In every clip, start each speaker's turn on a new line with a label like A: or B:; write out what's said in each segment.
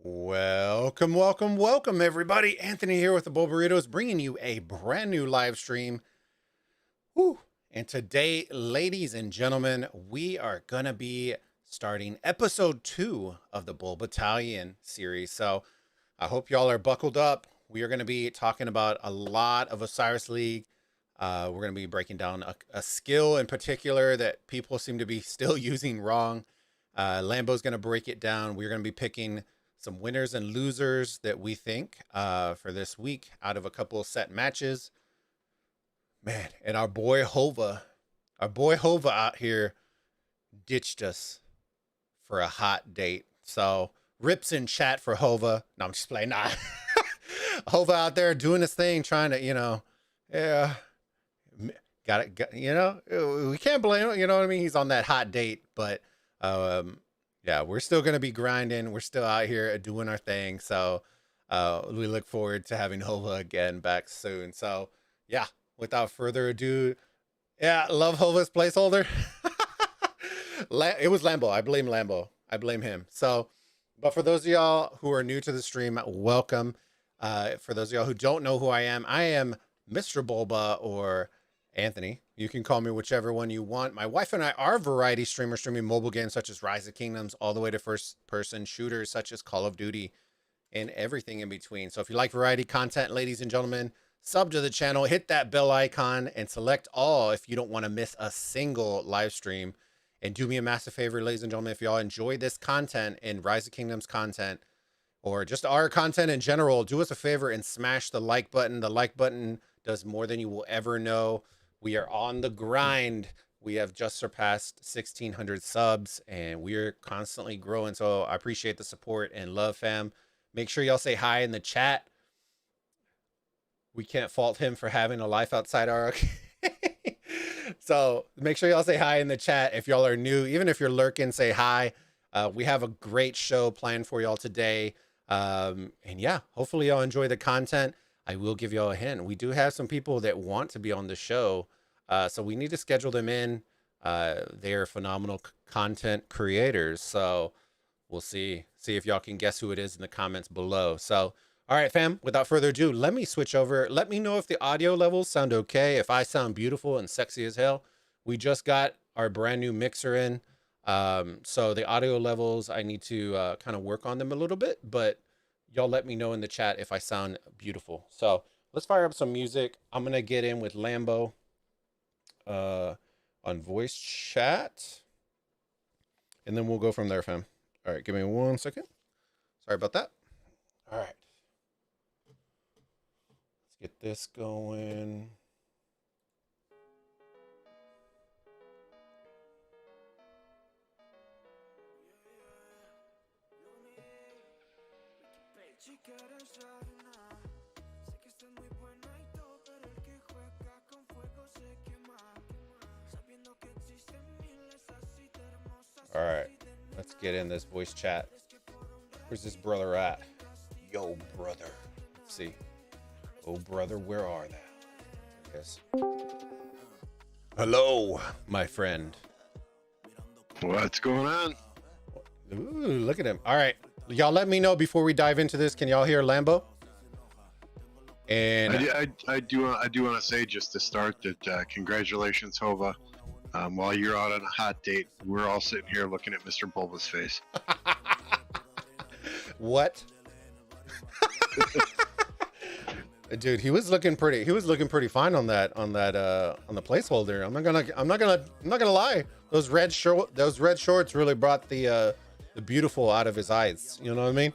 A: Welcome, everybody. Anthony here with the Bulbaritos, bringing you a brand new live stream. Woo. And today, ladies and gentlemen, we are going to be starting episode 2 of the Bulbattalion series. So I hope y'all are buckled up. We are going to be talking about a lot of Osiris League. We're going to be breaking down a skill in particular that people seem to be still using wrong. Lambo's going to break it down. We're going to be picking some winners and losers that we think for this week out of a couple of set matches. Man, and our boy Hova out here ditched us for a hot date. So rips in chat for Hova. No, I'm just playing. Nah. Hova out there doing his thing, trying to, yeah, got it. We can't blame him. You know what I mean? He's on that hot date, but yeah, we're still going to be grinding. We're still out here doing our thing. So we look forward to having Hova again back soon. So yeah, without further ado, yeah, love Hova's placeholder. It was Lambo. I blame Lambo. I blame him. So, but for those of y'all who are new to the stream, welcome. For those of y'all who don't know who I am Mr. Bulba or Anthony. You can call me whichever one you want. My wife and I are variety streamers, streaming mobile games such as Rise of Kingdoms, all the way to first-person shooters such as Call of Duty, and everything in between. So if you like variety content, ladies and gentlemen, sub to the channel, hit that bell icon, and select all if you don't want to miss a single live stream. And do me a massive favor, ladies and gentlemen, if y'all enjoy this content and Rise of Kingdoms content, or just our content in general, do us a favor and smash the like button. The like button does more than you will ever know. We are on the grind. We have just surpassed 1,600 subs, and we are constantly growing. So I appreciate the support and love, fam. Make sure y'all say hi in the chat. We can't fault him for having a life outside our... So make sure y'all say hi in the chat. If y'all are new, even if you're lurking, say hi. We have a great show planned for y'all today. And yeah, hopefully y'all enjoy the content. I will give y'all a hint. We do have some people that want to be on the show. So we need to schedule them in. They're phenomenal content creators. So we'll see if y'all can guess who it is in the comments below. So, all right, fam, without further ado, let me switch over. Let me know if the audio levels sound okay. If I sound beautiful and sexy as hell. We just got our brand new mixer in. So the audio levels, I need to kind of work on them a little bit, but y'all let me know in the chat if I sound beautiful. So let's fire up some music. I'm going to get in with Lambo on voice chat, and then we'll go from there, fam. All right, give me 1 second. Sorry about that. All right. Let's get this going. All right, let's get in this voice chat. Where's this brother at? Yo, brother. Let's see. Oh, brother, where are they? Yes. Hello, my friend.
B: What's going on?
A: Ooh, look at him. All right, y'all let me know before we dive into this. Can y'all hear Lambo? And
B: I do want to say just to start that congratulations, Hova. While you're out on a hot date, we're all sitting here looking at Mr. Bulba's face.
A: What? Dude, he was looking pretty fine on the placeholder. I'm not gonna lie. Those red shorts really brought the beautiful out of his eyes. You know what I mean?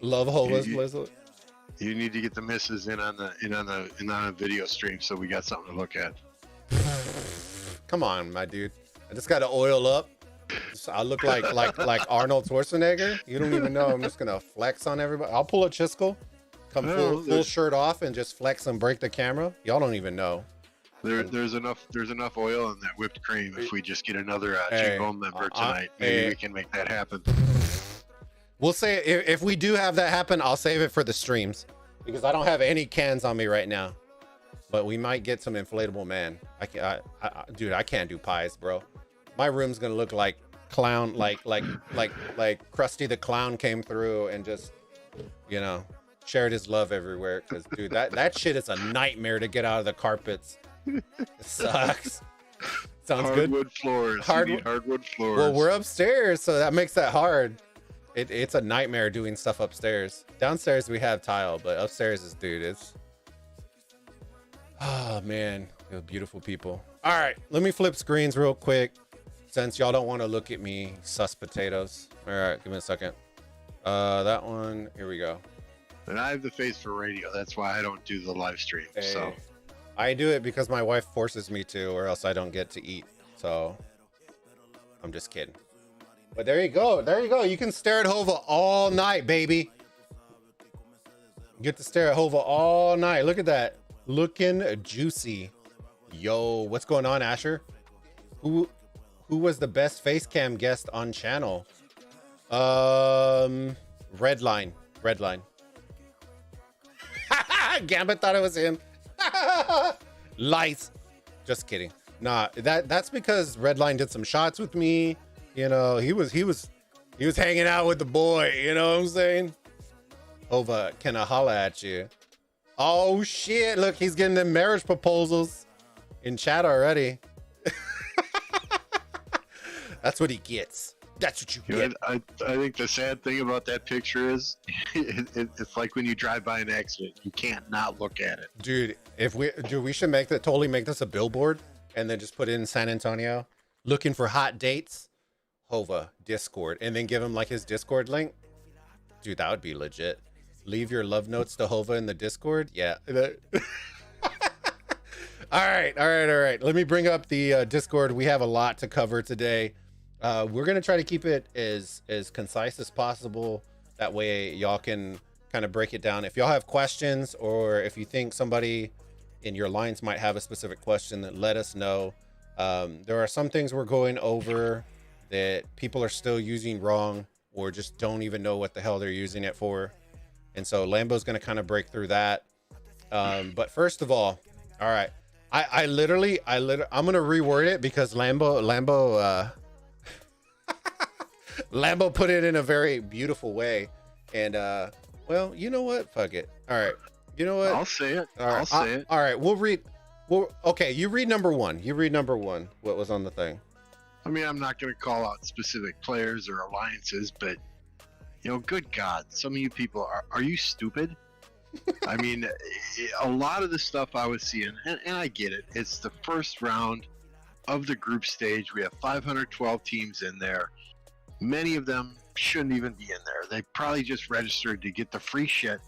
A: Love Hova's placeholder.
B: You need to get the misses in on a video stream so we got something to look at.
A: Come on, my dude. I just got to oil up. I look like Arnold Schwarzenegger. You don't even know. I'm just gonna flex on everybody. I'll pull a Chisco, come full shirt off, and just flex and break the camera. Y'all don't even know.
B: There's enough oil in that whipped cream. If we just get another Jingle member tonight, maybe we can make that happen.
A: We'll say if we do have that happen, I'll save it for the streams because I don't have any cans on me right now. But we might get some inflatable man. Dude, I can't do pies, bro. My room's gonna look like clown, like Krusty the Clown came through and just, you know, shared his love everywhere. Because dude, that shit is a nightmare to get out of the carpets. It sucks. Sounds good.
B: Hardwood floors. You need hardwood floors.
A: Well, we're upstairs, so that makes that hard. It's a nightmare doing stuff upstairs. Downstairs we have tile, but upstairs is, dude, it's, oh man, you're beautiful people. All right, let me flip screens real quick since y'all don't want to look at me, sus potatoes. All right, give me a second. That one, here we go.
B: And I have the face for radio. That's why I don't do the live stream.
A: Hey.
B: So
A: I do it because my wife forces me to, or else I don't get to eat. So I'm just kidding. But there you go. There you go. You can stare at Hova all night, baby. You get to stare at Hova all night. Look at that. Looking juicy. Yo, what's going on, Asher? Who was the best face cam guest on channel? Redline. Gambit thought it was him. Lies. Just kidding. Nah, that's because Redline did some shots with me. You know, he was hanging out with the boy, you know what I'm saying? Hova, can I holla at you? Oh shit, look, he's getting the marriage proposals in chat already. That's what he gets. That's what you get.
B: I think the sad thing about that picture is it's like when you drive by an accident, you can't not look at it.
A: Dude, we should totally make this a billboard and then just put it in San Antonio. Looking for hot dates. Hova Discord, and then give him like his Discord link. Dude, that would be legit. Leave your love notes to Hova in the Discord. Yeah. All right. Let me bring up the Discord. We have a lot to cover today. We're gonna try to keep it as concise as possible. That way y'all can kind of break it down. If y'all have questions, or if you think somebody in your lines might have a specific question, then let us know. There are some things we're going over that people are still using wrong, or just don't even know what the hell they're using it for. And so Lambo's going to kind of break through that. But first of all right, I'm going to reword it because Lambo put it in a very beautiful way. And, well, you know what? Fuck it. All right. You know what?
B: I'll say it.
A: All right. Okay. You read number one. What was on the thing?
B: I mean, I'm not going to call out specific players or alliances, but, you know, good God, some of you people, are you stupid? I mean, a lot of the stuff I was seeing, and I get it, it's the first round of the group stage. We have 512 teams in there. Many of them shouldn't even be in there. They probably just registered to get the free shit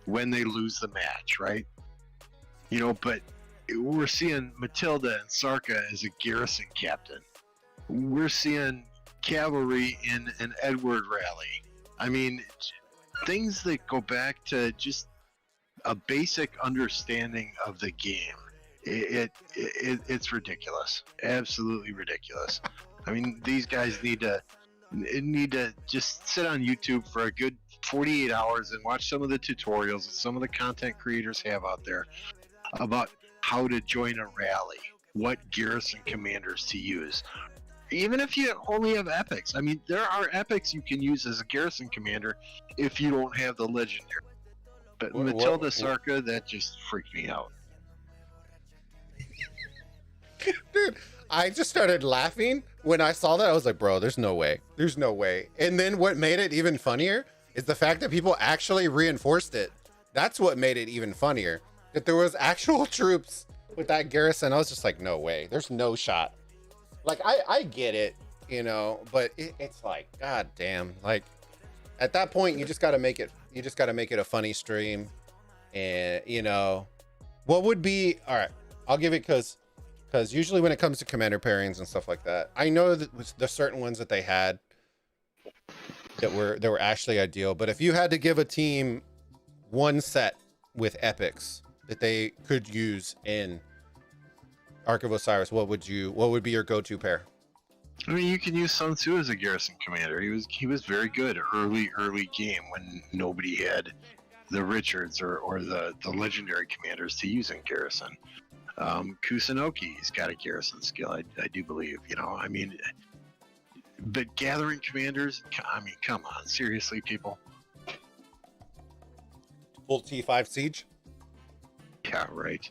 B: when they lose the match, right? You know, but we're seeing Matilda and Sarka as a Garrison captain. We're seeing cavalry in an Edward rally. I mean, things that go back to just a basic understanding of the game. It's ridiculous. Absolutely ridiculous. I mean, these guys need to just sit on YouTube for a good 48 hours and watch some of the tutorials that some of the content creators have out there about how to join a rally, what Garrison commanders to use. Even if you only have epics. I mean, there are epics you can use as a Garrison commander if you don't have the legendary. But Matilda Sarka, that just freaked me out.
A: Dude, I just started laughing when I saw that. I was like, bro, there's no way. And then what made it even funnier is the fact that people actually reinforced it. That's what made it even funnier. That there was actual troops with that Garrison. I was just like, no way. There's no shot. Like, I get it, you know, but it's like, god damn. Like, at that point, you just got to make it a funny stream. And, you know, what would be, all right, I'll give it because usually when it comes to commander pairings and stuff like that, I know that there's certain ones that they had that were actually ideal. But if you had to give a team one set with epics that they could use in Ark of Osiris, what would be your go-to pair?
B: I mean, you can use Sun Tzu as a Garrison commander. He was very good early game when nobody had the Richards or the legendary commanders to use in Garrison. Kusunoki's got a Garrison skill, I do believe. You know, I mean, But gathering commanders, I mean, come on, seriously, people.
A: Full T5 siege.
B: Yeah, right.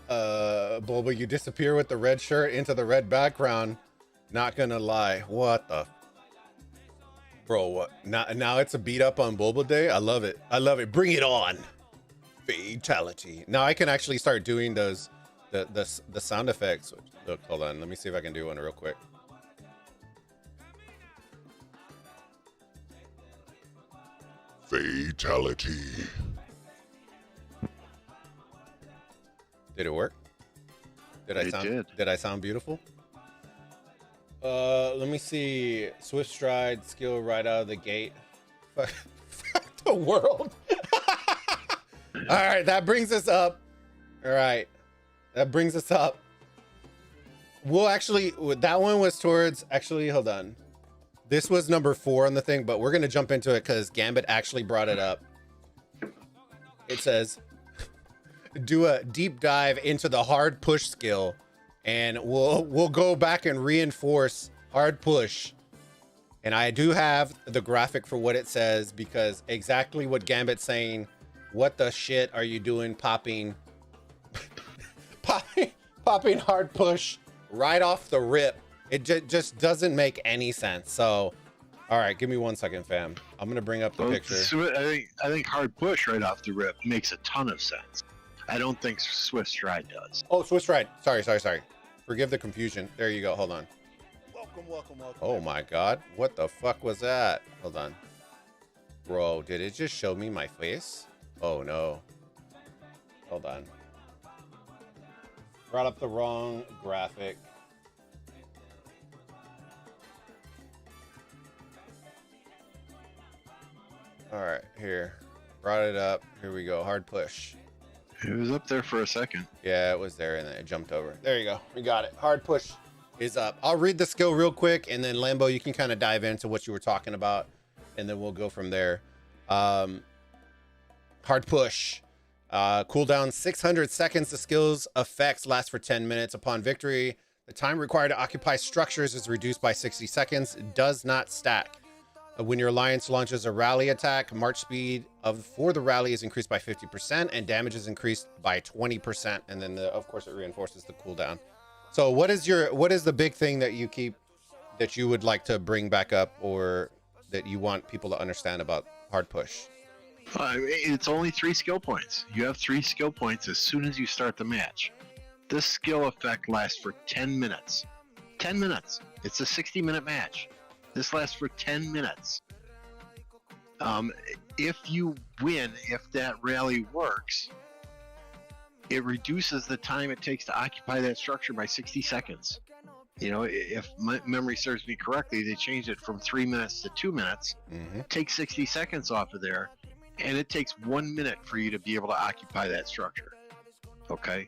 A: Bulba, you disappear with the red shirt into the red background. Not gonna lie, what the bro? What now? It's a beat up on Bulba Day. I love it. I love it. Bring it on. Fatality. Now I can actually start doing those the sound effects. Look, hold on. Let me see if I can do one real quick. Fatality. Did it work? Did I sound beautiful? Let me see. Swift stride, skill right out of the gate. Fuck the world. All right, that brings us up. All right, that brings us up. We'll actually, that one was towards, actually, hold on. This was number 4 on the thing, but we're going to jump into it because Gambit actually brought it up. It says, do a deep dive into the hard push skill, and we'll go back and reinforce hard push. And I do have the graphic for what it says, because exactly what Gambit's saying. What the shit are you doing popping popping hard push right off the rip? It just doesn't make any sense. So, all right, give me 1 second, fam. I'm gonna bring up the picture.
B: I think hard push right off the rip makes a ton of sense. I don't think Swift Stride does.
A: Oh, Swift Stride. Sorry. Forgive the confusion. There you go. Hold on. Welcome. Oh my God. What the fuck was that? Hold on. Bro, did it just show me my face? Oh no. Hold on. Brought up the wrong graphic. All right, here. Brought it up. Here we go. Hard push.
B: It was up there for a second.
A: Yeah, it was there and then it jumped over. There you go. We got it. Hard push is up. I'll read the skill real quick, and then Lambo, you can kind of dive into what you were talking about, and then we'll go from there. Hard push. Cooldown 600 seconds. The skill's effects last for 10 minutes. Upon victory, the time required to occupy structures is reduced by 60 seconds. It does not stack. When your alliance launches a rally attack, march speed for the rally is increased by 50%, and damage is increased by 20%. And then, of course, it reinforces the cooldown. So, what is the big thing that you would like to bring back up, or that you want people to understand about hard push?
B: It's only 3 skill points. You have 3 skill points as soon as you start the match. This skill effect lasts for 10 minutes. 10 minutes. It's a 60-minute match. This lasts for 10 minutes. If you win, if that rally works, it reduces the time it takes to occupy that structure by 60 seconds. You know, if my memory serves me correctly, they changed it from 3 minutes to 2 minutes.
A: Mm-hmm.
B: Take 60 seconds off of there, and it takes 1 minute for you to be able to occupy that structure. Okay?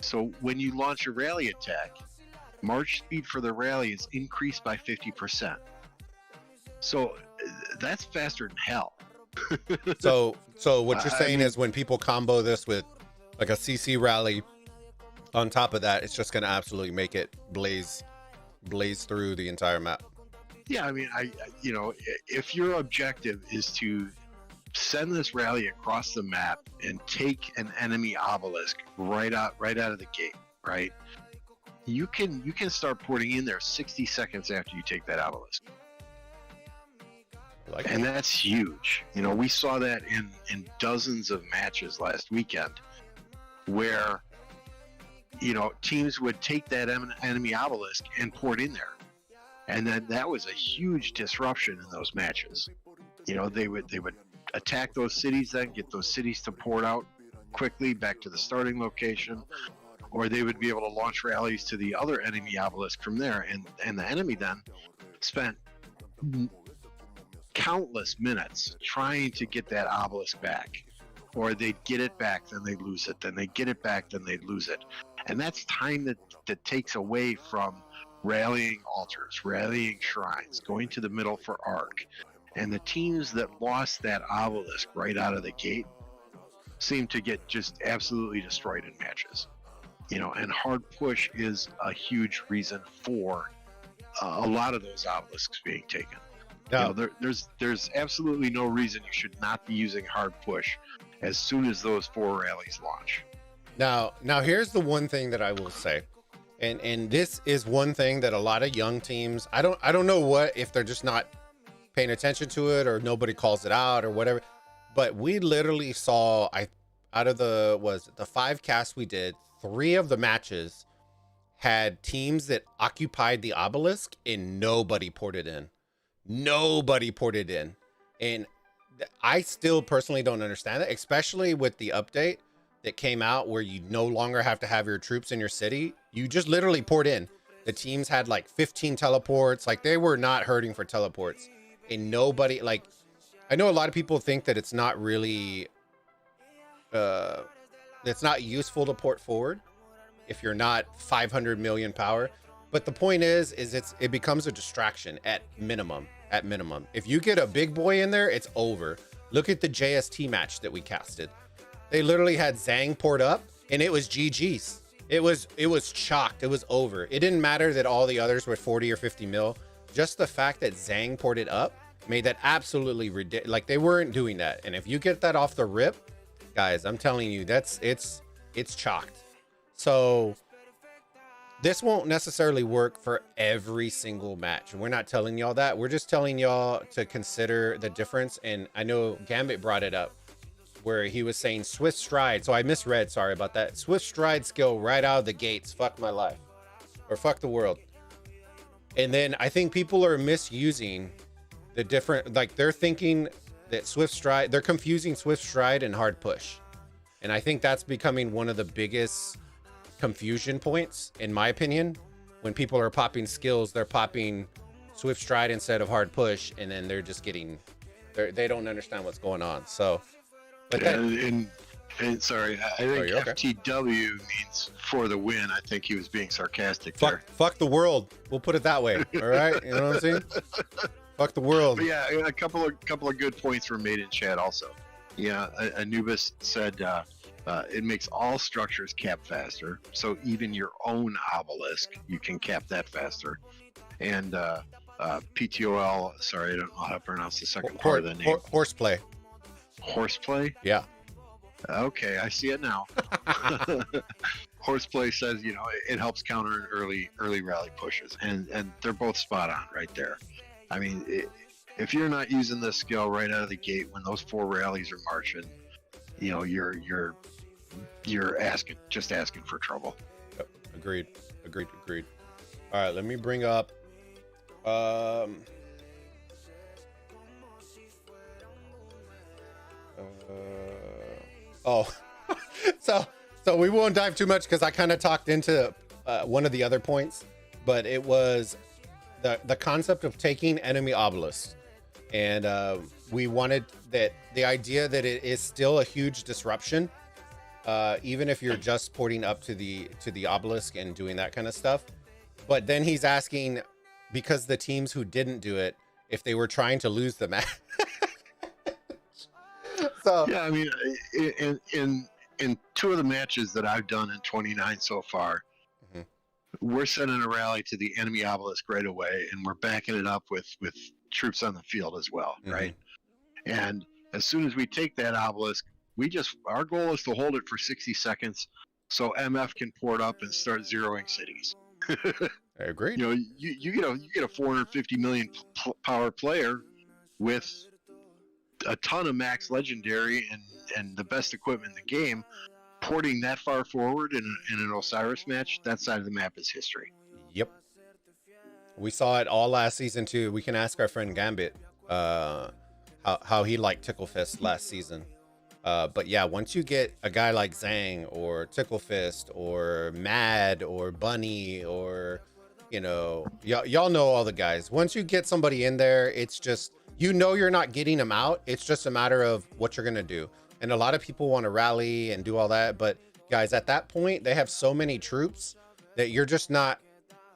B: So when you launch a rally attack, march speed for the rally is increased by 50%. So that's faster than hell.
A: So what you're saying is when people combo this with like a CC rally on top of that, it's just going to absolutely make it blaze through the entire map.
B: Yeah, I mean, you know, if your objective is to send this rally across the map and take an enemy obelisk right out of the gate, right? You can start putting in there 60 seconds after you take that obelisk. And that's huge. You know, we saw that in dozens of matches last weekend where, you know, teams would take that enemy obelisk and pour it in there. And then that was a huge disruption in those matches. You know, they would attack those cities, then get those cities to pour it out quickly back to the starting location, or they would be able to launch rallies to the other enemy obelisk from there, and the enemy then spent countless minutes trying to get that obelisk back, or they'd get it back, then they'd lose it, then they'd get it back, then they'd lose it. And that's time that takes away from rallying altars, rallying shrines, going to the middle for arc. And the teams that lost that obelisk right out of the gate seem to get just absolutely destroyed in matches. and hard push is a huge reason for a lot of those obelisks being taken.
A: Now,
B: There's absolutely no reason you should not be using hard push as soon as those 4 rallies launch.
A: now, here's the one thing that I will say, and this is one thing that a lot of young teams, I don't know what, if they're just not paying attention to it or nobody calls it out or whatever, but we literally saw, out of the 5 casts we did, 3 of the matches had teams that occupied the obelisk and nobody ported in. Nobody ported in. And I still personally don't understand that, especially with the update that came out where you no longer have to have your troops in your city. You just literally poured in. The teams had like 15 teleports. Like, they were not hurting for teleports. And nobody, like, I know a lot of people think that it's not really, it's not useful to port forward if you're not 500 million power. But the point is it becomes a distraction at minimum. If you get a big boy in there, it's over. Look at the JST match that we casted. They literally had Zhang poured up and it was GG's. It was chalked. It was over. It didn't matter that all the others were 40 or 50 mil. Just the fact that Zhang poured it up made that absolutely ridiculous. Like, they weren't doing that. And if you get that off the rip, guys, I'm telling you, it's chalked. So this won't necessarily work for every single match. We're not telling y'all that. We're just telling y'all to consider the difference. And I know Gambit brought it up where he was saying Swift Stride. So I misread, sorry about that. Swift Stride skill right out of the gates. Fuck my life. Or fuck the world. And then I think people are misusing the different, like, they're thinking that Swift Stride, they're confusing Swift Stride and hard push. And I think that's becoming one of the biggest confusion points, in my opinion. When people are popping skills, they're popping Swift Stride instead of hard push, and then they're just getting, they don't understand what's going on. So, but that,
B: and sorry, I think FTW means for the win. I think he was being sarcastic there.
A: Fuck the world. We'll put it that way. All right, you know what I'm saying? Fuck the world.
B: But yeah, a couple of good points were made in chat also. Yeah, Anubis said it makes all structures cap faster, so even your own obelisk, you can cap that faster. And PTOL, sorry, I don't know how to pronounce the second part of the name.
A: Horseplay.
B: Horseplay?
A: Yeah.
B: Okay, I see it now. Horseplay says, it helps counter early rally pushes, and they're both spot on right there. I mean, if you're not using this skill right out of the gate when those 4 rallies are marching, you're asking for trouble.
A: Yep. Agreed. All right, let me bring up so we won't dive too much because I kind of talked into one of the other points, but it was the concept of taking enemy obelisks. And we wanted that, the idea that it is still a huge disruption, even if you're just porting up to the obelisk and doing that kind of stuff. But then he's asking, because the teams who didn't do it, if they were trying to lose the match. So
B: yeah, I mean, in 2 of the matches that I've done in 29 so far, we're sending a rally to the enemy obelisk right away, and we're backing it up with troops on the field as well, right? And as soon as we take that obelisk, our goal is to hold it for 60 seconds so MF can port up and start zeroing cities.
A: I agree.
B: You get a 450 million power player with a ton of max legendary and the best equipment in the game, porting that far forward in an Osiris match. That side of the map is history.
A: Yep. We saw it all last season too. We can ask our friend Gambit how he liked Ticklefist last season. But yeah, once you get a guy like Zhang or Ticklefist or Mad or Bunny or, y'all know all the guys. Once you get somebody in there, it's just, you're not getting them out. It's just a matter of what you're going to do. And a lot of people want to rally and do all that. But guys, at that point, they have so many troops that you're just not,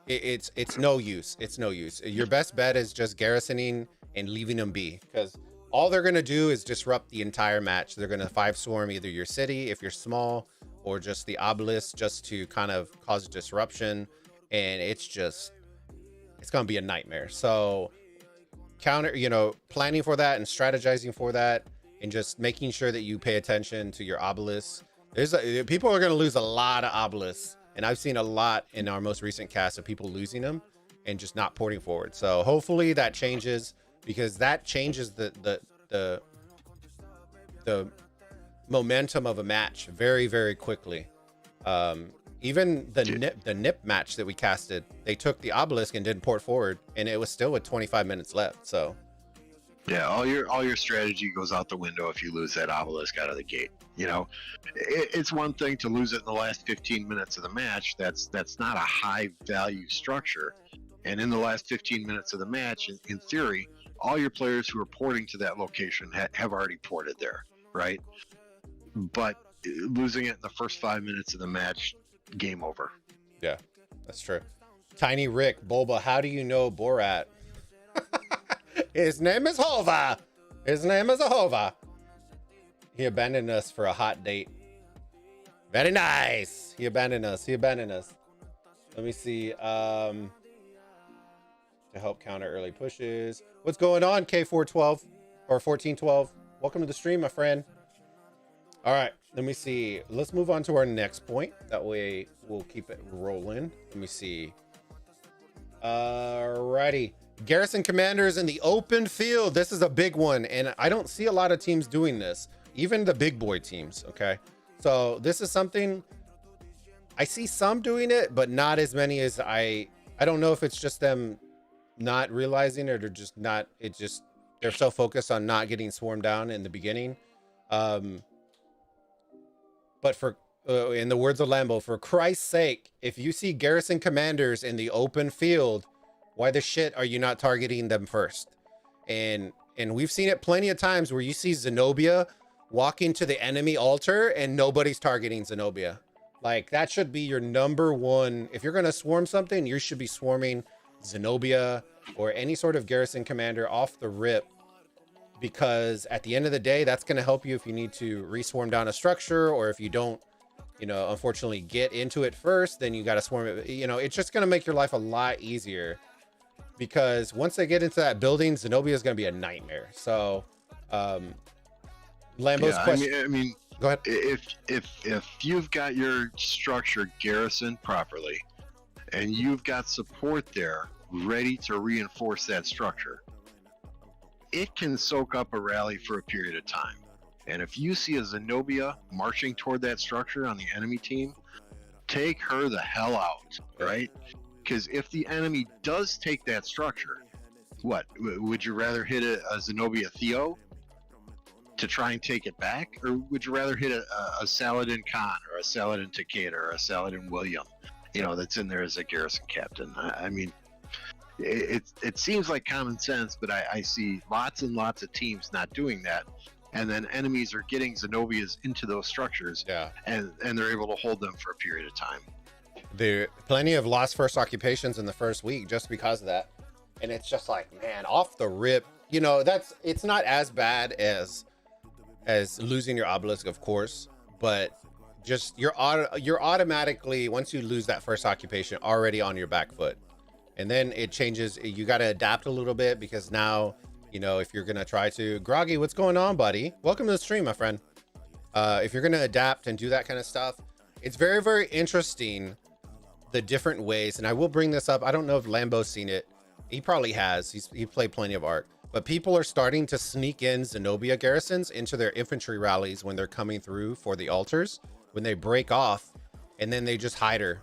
A: it's no use. It's no use. Your best bet is just garrisoning and leaving them be, because all they're going to do is disrupt the entire match. They're going to 5 swarm either your city if you're small, or just the obelisk just to kind of cause disruption. And it's going to be a nightmare. So planning for that and strategizing for that and just making sure that you pay attention to your obelisks. People are going to lose a lot of obelisks. And I've seen a lot in our most recent cast of people losing them and just not porting forward. So hopefully that changes, because that changes the momentum of a match very, very quickly. Even the nip match that we casted, they took the obelisk and didn't port forward, and it was still with 25 minutes left. So
B: yeah, all your strategy goes out the window if you lose that obelisk out of the gate. It's one thing to lose it in the last 15 minutes of the match. That's not a high value structure. And in the last 15 minutes of the match, in theory, all your players who are porting to that location have already ported there, right? But losing it in the first 5 minutes of the match, game over.
A: Yeah, that's true. Tiny Rick, Bulba, how do you know Borat? His name is Hova. His name is Hova. He abandoned us for a hot date. Very nice. He abandoned us. Let me see. To help counter early pushes. What's going on, K412 or 1412? Welcome to the stream, my friend. All right, let me see. Let's move on to our next point. That way we'll keep it rolling. Let me see. Alrighty. Garrison commanders in the open field. This is a big one, and I don't see a lot of teams doing this, even the big boy teams. Okay, so this is something I see some doing it, but not as many as I don't know if it's just them not realizing it or just not. They're so focused on not getting swarmed down in the beginning. But for in the words of Lambo, for Christ's sake, if you see Garrison commanders in the open field, why the shit are you not targeting them first? And we've seen it plenty of times where you see Zenobia walking to the enemy altar and nobody's targeting Zenobia. Like, that should be your number one. If you're going to swarm something, you should be swarming Zenobia or any sort of Garrison commander off the rip, because at the end of the day, that's going to help you if you need to reswarm down a structure, or if you don't, unfortunately get into it first, then you got to swarm it. It's just going to make your life a lot easier, because once they get into that building, Zenobia is going to be a nightmare. So, Lambo's question.
B: I mean,
A: go ahead.
B: If you've got your structure garrisoned properly, and you've got support there ready to reinforce that structure, it can soak up a rally for a period of time. And if you see a Zenobia marching toward that structure on the enemy team, take her the hell out, right? Because if the enemy does take that structure, what would you rather hit a Zenobia Theo to try and take it back, or would you rather hit a Saladin Khan or a Saladin Takeda or a Saladin William, that's in there as a garrison captain? I mean, it seems like common sense, but I see lots and lots of teams not doing that, and then enemies are getting Zenobias into those structures, and they're able to hold them for a period of time.
A: There are plenty of lost first occupations in the first week just because of that. And it's just like, man, off the rip, it's not as bad as losing your obelisk, of course, but just you're automatically, once you lose that first occupation, already on your back foot. And then it changes. You got to adapt a little bit, because now, if you're going to try to Groggy, what's going on, buddy? Welcome to the stream, my friend. If you're going to adapt and do that kind of stuff, it's very, very interesting, the different ways. And I will bring this up. I don't know if Lambo's seen it. He probably has. He played plenty of Ark, but people are starting to sneak in Zenobia garrisons into their infantry rallies when they're coming through for the altars, when they break off, and then they just hide her.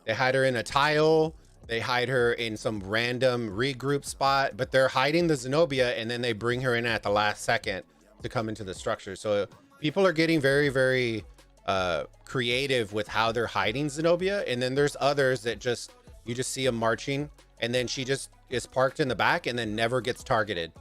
A: They hide her in a tile. They hide her in some random regroup spot, but they're hiding the Zenobia, and then they bring her in at the last second to come into the structure. So people are getting very, very creative with how they're hiding Zenobia. And then there's others that you just see them marching, and then she just is parked in the back and then never gets targeted,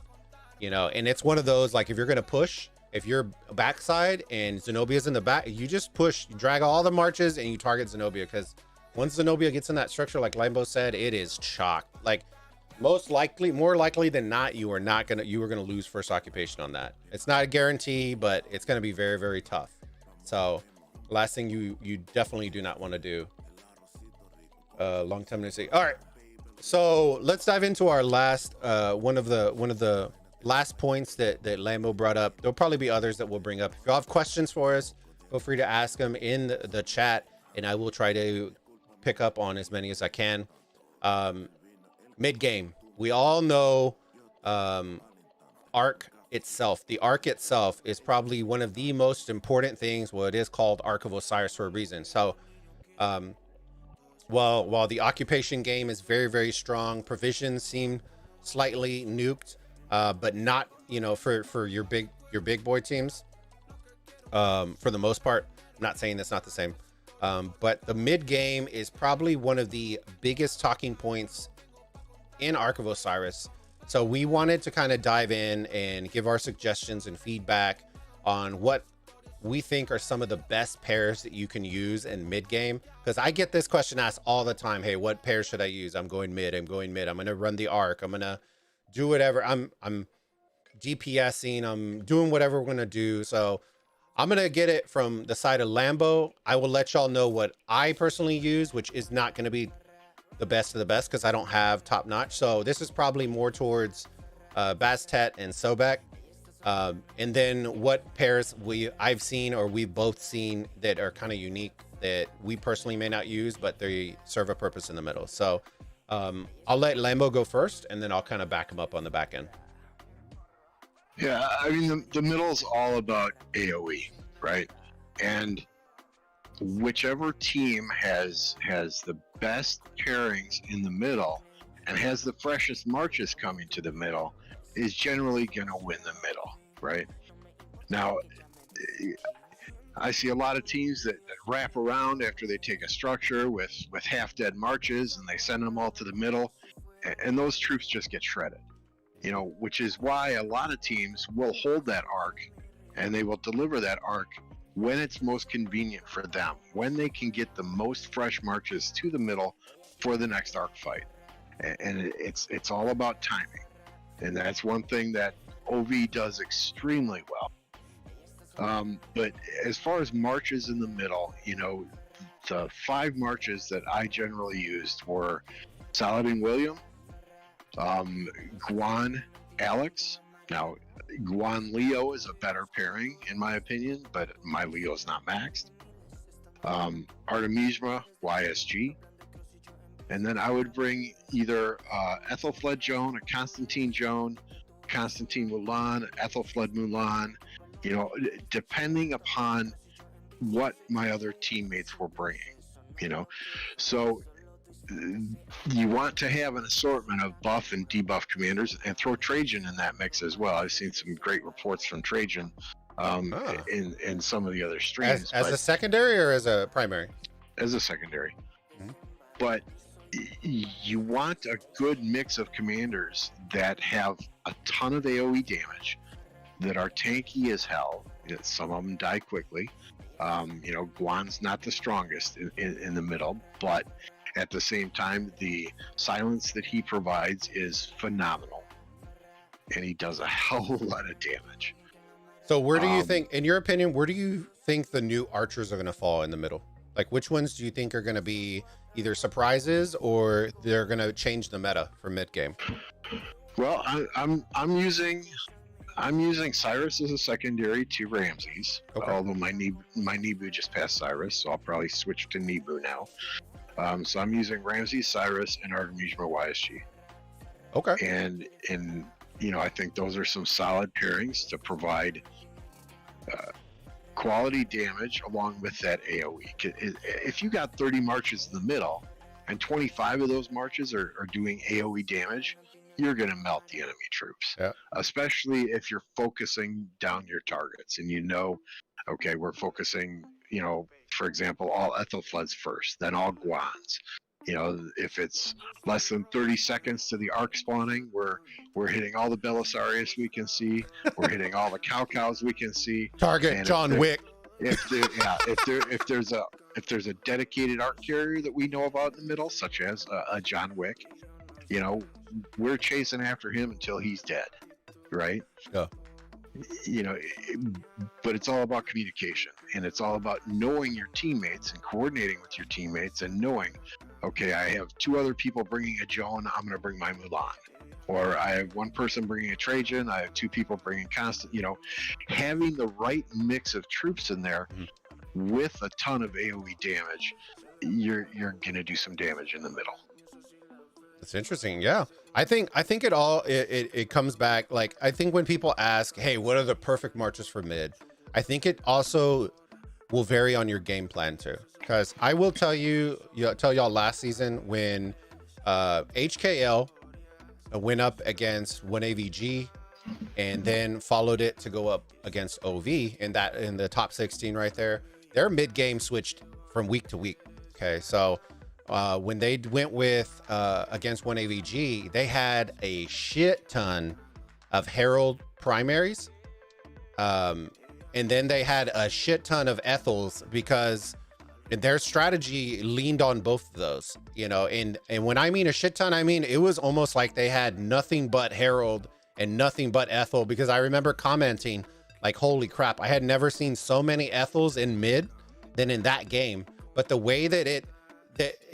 A: and it's one of those, like, if you're going to push, if you're backside and Zenobia's in the back, you just push, you drag all the marches and you target Zenobia, because once Zenobia gets in that structure, like Lambo said, it is chalk. Like, more likely than not, you are going to lose first occupation on that. It's not a guarantee, but it's going to be very, very tough. So Last thing you definitely do not want to do. Long time no see. All right, so let's dive into our last one of the last points that Lambo brought up. There'll probably be others that we'll bring up. If you have questions for us, feel free to ask them in the chat, and I will try to pick up on as many as I can. Mid game, we all know arc itself. The arc itself is probably one of the most important things. Well, it is called Arc of Osiris for a reason. So while the occupation game is very, very strong, provisions seem slightly nuked, but not, you know, for your big boy teams. For the most part, I'm not saying that's not the same. But the mid game is probably one of the biggest talking points in Arc of Osiris. So we wanted to kind of dive in and give our suggestions and feedback on what we think are some of the best pairs that you can use in mid game. Because I get this question asked all the time. Hey, what pair should I use? I'm going mid. I'm going to run the arc. I'm going to do whatever. I'm DPSing. I'm doing whatever we're going to do. So I'm going to get it from the side of Lambo. I will let y'all know what I personally use, which is not going to be the best of the best because I don't have top notch. So this is probably more towards Bastet and Sobek. And then what pairs I've seen or we've both seen that are kind of unique that we personally may not use, but they serve a purpose in the middle. So I'll let Lambo go first, and then I'll kind of back him up on the back end.
B: Yeah, I mean, the middle is all about AoE, right? And whichever team has the best pairings in the middle and has the freshest marches coming to the middle is generally going to win the middle, right? Now, I see a lot of teams that wrap around after they take a structure with half-dead marches and they send them all to the middle, and those troops just get shredded, you know, which is why a lot of teams will hold that arc and they will deliver that arc when it's most convenient for them, when they can get the most fresh marches to the middle for the next arc fight. And it's all about timing. And that's one thing that OV does extremely well. But as far as marches in the middle, you know, the 5 marches that I generally used were Saladin William, Guan Alex. Now, Guan Leo is a better pairing in my opinion, but my Leo is not maxed. Artemisma YSG, and then I would bring either Ethelfled Joan, a Constantine Joan, Constantine Mulan, Ethelfled Mulan, you know, depending upon what my other teammates were bringing, you know. So you want to have an assortment of buff and debuff commanders, and throw Trajan in that mix as well. I've seen some great reports from Trajan in some of the other streams.
A: As a secondary or as a primary?
B: As a secondary. Mm-hmm. But you want a good mix of commanders that have a ton of AoE damage, that are tanky as hell. Some of them die quickly. You know, Guan's not the strongest in the middle, but at the same time, the silence that he provides is phenomenal. And he does a hell of a lot of damage.
A: So where do you think, in your opinion, where do you think the new archers are going to fall in the middle? Like, which ones do you think are going to be either surprises or they're going to change the meta for mid game?
B: Well, I'm using Cyrus as a secondary to Ramses. Okay. Although my Nebu just passed Cyrus, so I'll probably switch to Nebu now. So I'm using Ramses, Cyrus, and Artemisma YSG.
A: Okay.
B: And you know, I think those are some solid pairings to provide quality damage along with that AoE. If you got 30 marches in the middle and 25 of those marches are doing AoE damage, you're going to melt the enemy troops. Yeah. Especially if you're focusing down your targets and you know, okay, we're focusing, you know, for example, all Ethelfleds first, then all Guans. You know, if it's less than 30 seconds to the arc spawning, we're hitting all the Belisarius we can see. We're hitting all the cows we can see.
A: Target John Wick.
B: If there's a dedicated arc carrier that we know about in the middle, such as a John Wick, you know, we're chasing after him until he's dead, right?
A: Yeah.
B: you know, but it's all about communication, and it's all about knowing your teammates and coordinating with your teammates and knowing, okay, I have two other people bringing a Joan, I'm going to bring my Mulan. Or I have one person bringing a Trajan, I have two people bringing Constant, you know, having the right mix of troops in there with a ton of AoE damage, you're going to do some damage in the middle.
A: It's interesting. Yeah. I think it comes back. Like, I think when people ask, hey, what are the perfect marches for mid? I think it also will vary on your game plan too. Because I will tell y'all last season when HKL went up against 1AVG and then followed it to go up against OV in the top 16 right there, their mid game switched from week to week. Okay. So when they went with against 1AVG, they had a shit ton of Herald primaries. And then they had a shit ton of Ethels because their strategy leaned on both of those, you know, and when I mean a shit ton, I mean, it was almost like they had nothing but Herald and nothing but Ethel, because I remember commenting like, holy crap, I had never seen so many Ethels in mid than in that game. But the way that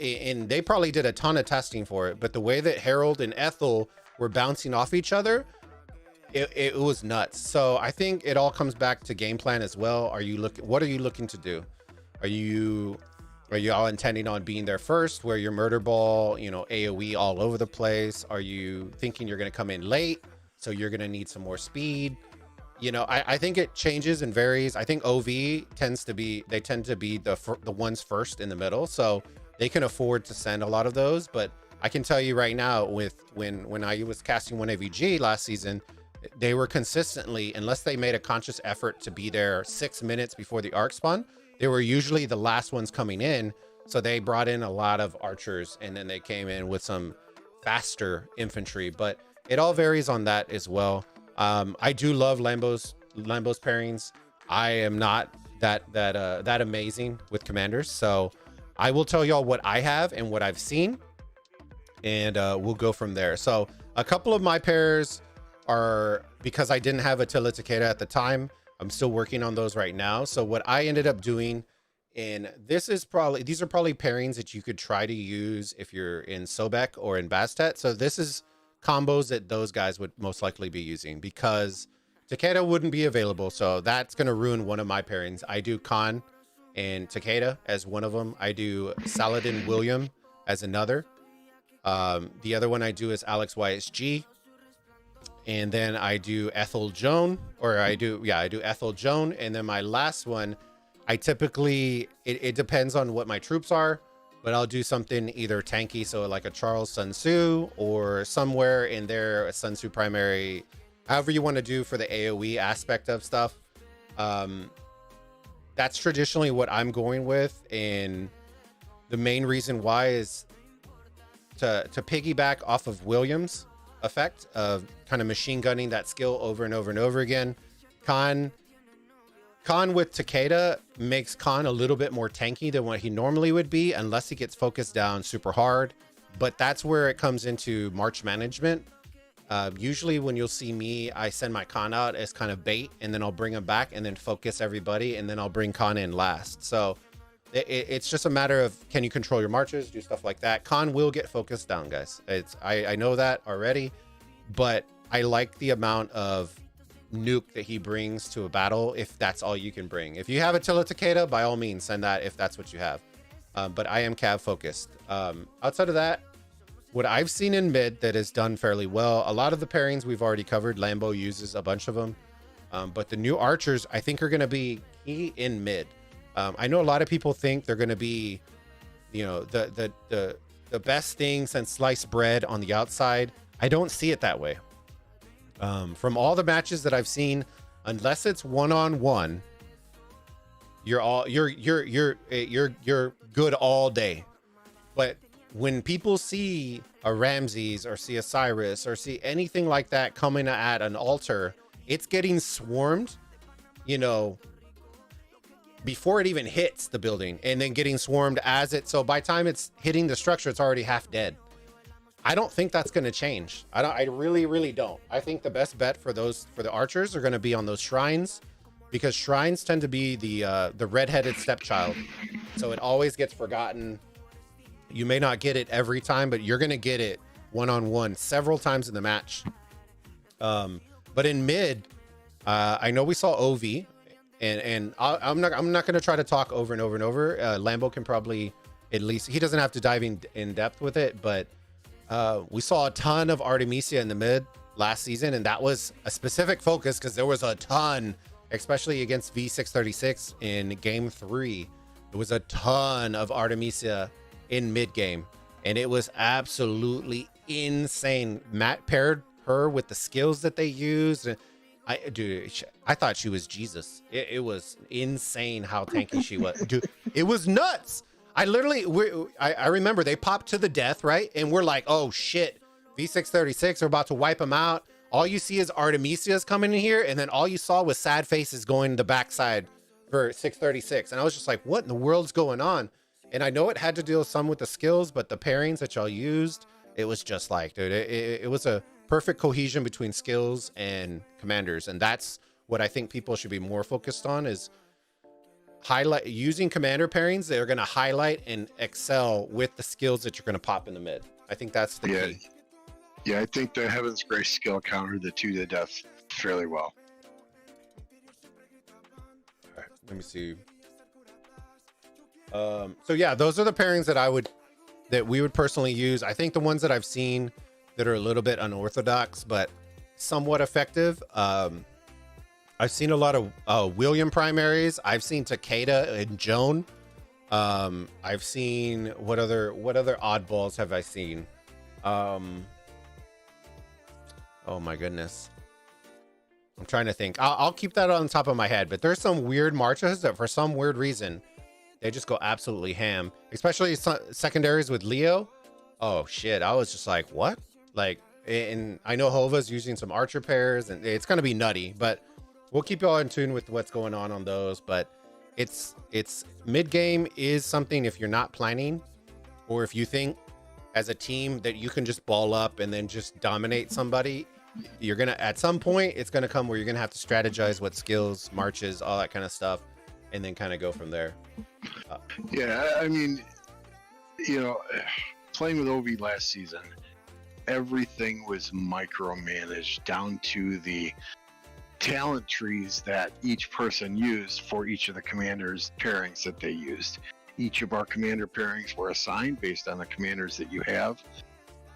A: and they probably did a ton of testing for it, but the way that Herald and Ethel were bouncing off each other, it was nuts. So I think it all comes back to game plan as well. What are you looking to do? Are you all intending on being there first, where your murder ball, you know, AoE all over the place? Are you thinking you're going to come in late, so you're going to need some more speed? You know, I think it changes and varies. I think OV tend to be the ones first in the middle, so they can afford to send a lot of those. But I can tell you right now, when I was casting 1AVG last season, they were consistently, unless they made a conscious effort to be there 6 minutes before the arc spawn, they were usually the last ones coming in. So they brought in a lot of archers, and then they came in with some faster infantry. But it all varies on that as well. I do love Lambo's pairings. I am not that amazing with commanders, so I will tell y'all what I have and what I've seen, and we'll go from there. So a couple of my pairs are, because I didn't have Attila Takeda at the time, I'm still working on those right now. So what I ended up doing, and these are probably pairings that you could try to use if you're in Sobek or in Bastet. So this is combos that those guys would most likely be using, because Takeda wouldn't be available. So that's going to ruin one of my pairings. I do Khan and Takeda as one of them. I do Saladin William as another. The other one I do is Alex YSG. And then I do Ethel Joan, I do Ethel Joan. And then my last one, I typically, it depends on what my troops are, but I'll do something either tanky, so like a Charles Sun Tzu, or somewhere in there, a Sun Tzu primary, however you want to do for the AoE aspect of stuff. That's traditionally what I'm going with. And the main reason why is to piggyback off of Williams' effect of kind of machine gunning that skill over and over and over again. Khan with Takeda makes Khan a little bit more tanky than what he normally would be, unless he gets focused down super hard. But that's where it comes into March management. Usually when you'll see me, I send my Khan out as kind of bait, and then I'll bring him back and then focus everybody, and then I'll bring Khan in last. So it's just a matter of, can you control your marches, do stuff like that. Khan will get focused down, guys. I know that already, but I like the amount of nuke that he brings to a battle, if that's all you can bring. If you have Attila Takeda, by all means send that if that's what you have. But I am cav focused. Outside of that, what I've seen in mid that has done fairly well, a lot of the pairings we've already covered. Lambo uses a bunch of them, but the new archers I think are going to be key in mid. I know a lot of people think they're going to be, you know, the best thing since sliced bread on the outside. I don't see it that way. From all the matches that I've seen, unless it's one-on-one, you're good all day. But when people see a Ramses or see Osiris or see anything like that coming at an altar, it's getting swarmed, you know, before it even hits the building, and then getting swarmed as it. So by the time it's hitting the structure, it's already half dead. I don't think that's going to change. I really don't. I think the best bet for the archers are going to be on those shrines, because shrines tend to be the redheaded stepchild. So it always gets forgotten. You may not get it every time, but you're going to get it one-on-one several times in the match. But in mid, I know we saw OV, and I'm not going to try to talk over and over and over. Lambo can probably, at least, he doesn't have to dive in depth with it, but we saw a ton of Artemisia in the mid last season, and that was a specific focus because there was a ton, especially against V636 in game 3. There was a ton of Artemisia in mid game, and it was absolutely insane. Matt paired her with the skills that they used, and I thought she was Jesus. It was insane how tanky she was. Dude, it was nuts. I remember they popped to the death, right? And we're like, oh shit, V636 are about to wipe them out. All you see is Artemisia's coming in here, and then all you saw was sad faces going to the backside for 636. And I was just like, what in the world's going on? And I know it had to deal some with the skills, but the pairings that y'all used, it was just like, dude, it was a perfect cohesion between skills and commanders. And that's what I think people should be more focused on, is highlight using commander pairings that are going to highlight and excel with the skills that you're going to pop in the mid. I think that's the key.
B: Yeah, I think the Heaven's Grace skill countered the 2 to death fairly well.
A: All right, let me see. So yeah, those are the pairings that we would personally use. I think the ones that I've seen that are a little bit unorthodox but somewhat effective. I've seen a lot of William primaries. I've seen Takeda and Joan. I've seen what other oddballs have I seen? Oh my goodness. I'm trying to think. I'll keep that on top of my head, but there's some weird marches that for some weird reason they just go absolutely ham, especially secondaries with Leo. Oh shit. I was just like, what? Like, and I know Hova's using some archer pairs, and it's going to be nutty, but we'll keep y'all in tune with what's going on those. But it's mid game is something, if you're not planning, or if you think as a team that you can just ball up and then just dominate somebody, you're gonna, at some point it's gonna come where you're gonna have to strategize what skills, marches, all that kind of stuff, and then kind of go from there.
B: Yeah, I mean, you know, playing with OV last season, everything was micromanaged down to the talent trees that each person used for each of the commanders' pairings that they used. Each of our commander pairings were assigned based on the commanders that you have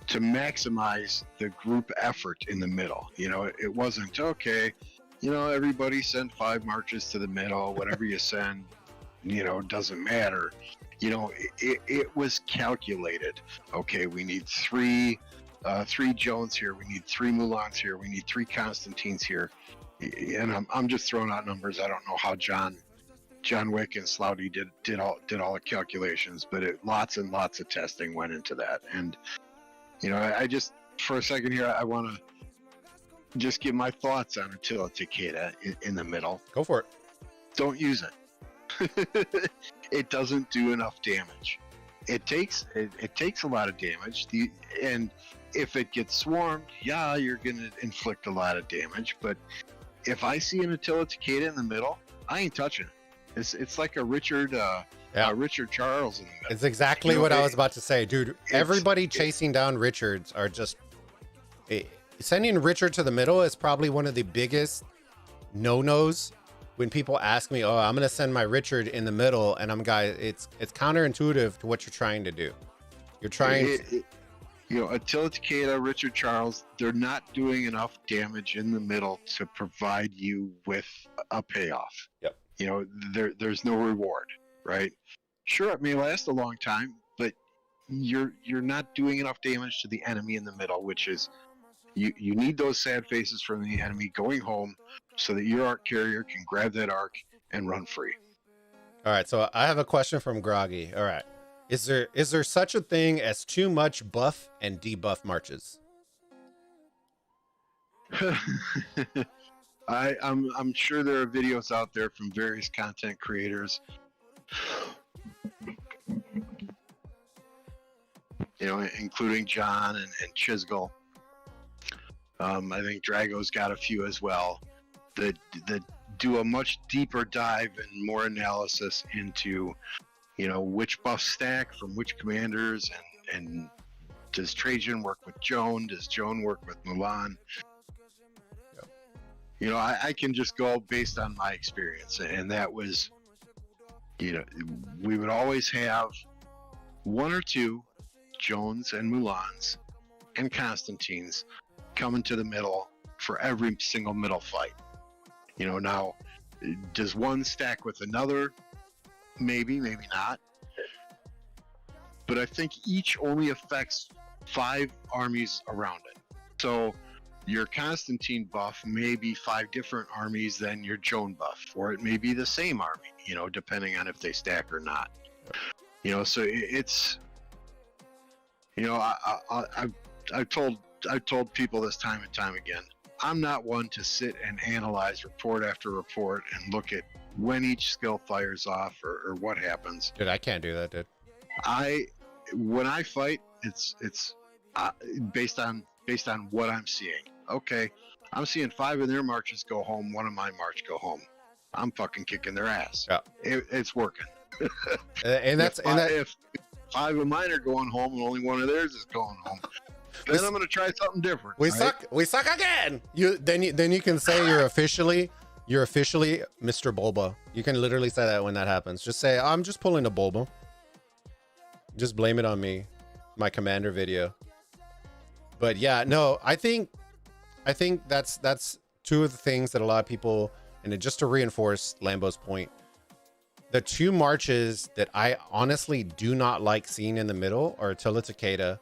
B: to maximize the group effort in the middle. You know, it wasn't, okay, you know, everybody send 5 marches to the middle, whatever you send, you know, doesn't matter. You know, it was calculated. Okay, we need 3 Jones here, we need 3 Mulans here, we need 3 Constantines here. And I'm just throwing out numbers. I don't know how John Wick and Slouty did all the calculations, but lots and lots of testing went into that. And you know, I just, for a second here, I want to just give my thoughts on Attila Takeda in the middle.
A: Go for it.
B: Don't use it. It doesn't do enough damage. It takes a lot of damage. And if it gets swarmed, yeah, you're going to inflict a lot of damage. But if I see an Attila Takeda in the middle, I ain't touching it. It's like a Richard Charles in the middle.
A: It's exactly what I was about to say, dude. Everybody chasing down Richards are just sending Richard to the middle is probably one of the biggest no-nos. When people ask me, oh, I'm going to send my Richard in the middle, and it's counterintuitive to what you're trying to do. You're trying
B: you know, Attila Takeda, Richard Charles, they're not doing enough damage in the middle to provide you with a payoff.
A: Yep.
B: You know, there's no reward, right? Sure, it may last a long time, but you're not doing enough damage to the enemy in the middle, which is you need those sad faces from the enemy going home so that your arc carrier can grab that arc and run free.
A: All right, so I have a question from Groggy. All right. Is there such a thing as too much buff and debuff marches?
B: I'm sure there are videos out there from various content creators including John and Chisgall. I think Drago's got a few as well that do a much deeper dive and more analysis into, which buff stack from which commanders, and does Trajan work with Joan? Does Joan work with Mulan? I can just go based on my experience, and that was, we would always have one or two Joans and Mulans and Constantines coming to the middle for every single middle fight. Now, does one stack with another? Maybe not. But I think each only affects 5 armies around it. So your Constantine buff may be 5 different armies than your Joan buff, or it may be the same army, depending on if they stack or not. So it's, I've told people this time and time again, I'm not one to sit and analyze report after report and look at when each skill fires off or what happens.
A: Dude, I can't do that, dude.
B: When I fight, it's based on what I'm seeing. Okay, I'm seeing 5 of their marches go home, 1 of my march go home. I'm fucking kicking their ass. Yeah, it's working. If 5 of mine are going home and only 1 of theirs is going home, then I'm going to try something different.
A: We suck again. Then you can say you're officially Mr. Bulba. You can literally say that when that happens. Just say, I'm just pulling a Bulba. Just blame it on me, my commander video. But yeah, no, I think that's 2 of the things that a lot of people, and just to reinforce Lambo's point, the 2 marches that I honestly do not like seeing in the middle are Attila Takeda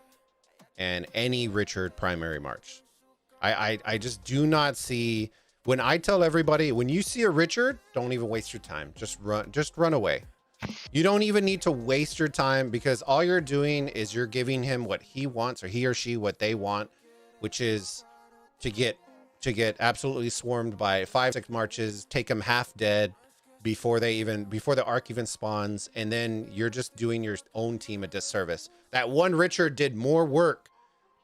A: and any Richard primary march. I just do not see. When I tell everybody, when you see a Richard, don't even waste your time. Just run away. You don't even need to waste your time, because all you're doing is you're giving him what he wants, or he or she what they want, which is to get absolutely swarmed by 5-6 marches, take them half dead before the arc even spawns, and then you're just doing your own team a disservice. That one Richard did more work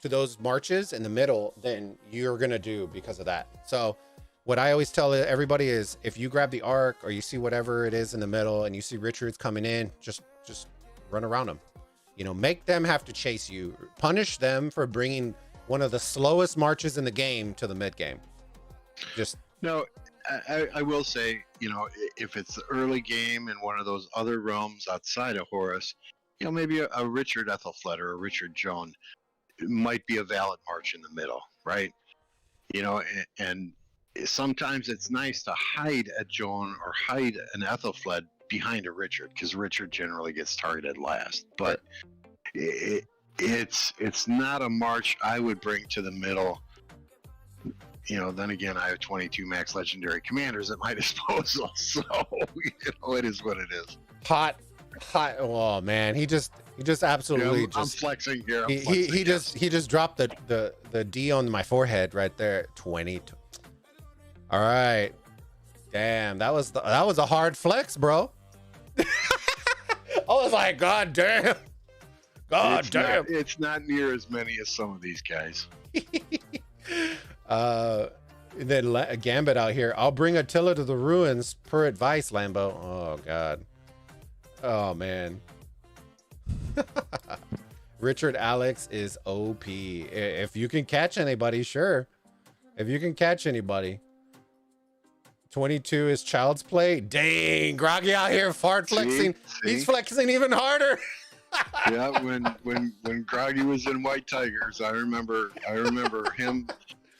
A: to those marches in the middle than you're gonna do because of that. So what I always tell everybody is, if you grab the arc or you see whatever it is in the middle and you see Richards coming in, just run around them. Make them have to chase you. Punish them for bringing one of the slowest marches in the game to the mid game.
B: No, I will say, if it's the early game in one of those other realms outside of Horus, maybe a Richard Ethelfled or a Richard Joan might be a valid march in the middle, right? And sometimes it's nice to hide a Joan or hide an Ethelfled behind a Richard, because Richard generally gets targeted last. But it's not a march I would bring to the middle. Then again, I have 22 max legendary commanders at my disposal, so it is what it is.
A: Hot. Oh man, he just absolutely.
B: I'm flexing here.
A: He just dropped the D on my forehead right there. 20. All right, damn, that was a hard flex, bro. I was like, God damn.
B: It's not near as many as some of these guys.
A: Then Gambit out here. I'll bring Attila to the ruins per advice, Lambo. Oh God. Oh man. Richard Alex is OP. If you can catch anybody, sure. If you can catch anybody. 22 is child's play. Dang, Groggy out here fart flexing. See? He's flexing even harder.
B: Yeah, when Groggy was in White Tigers, I remember him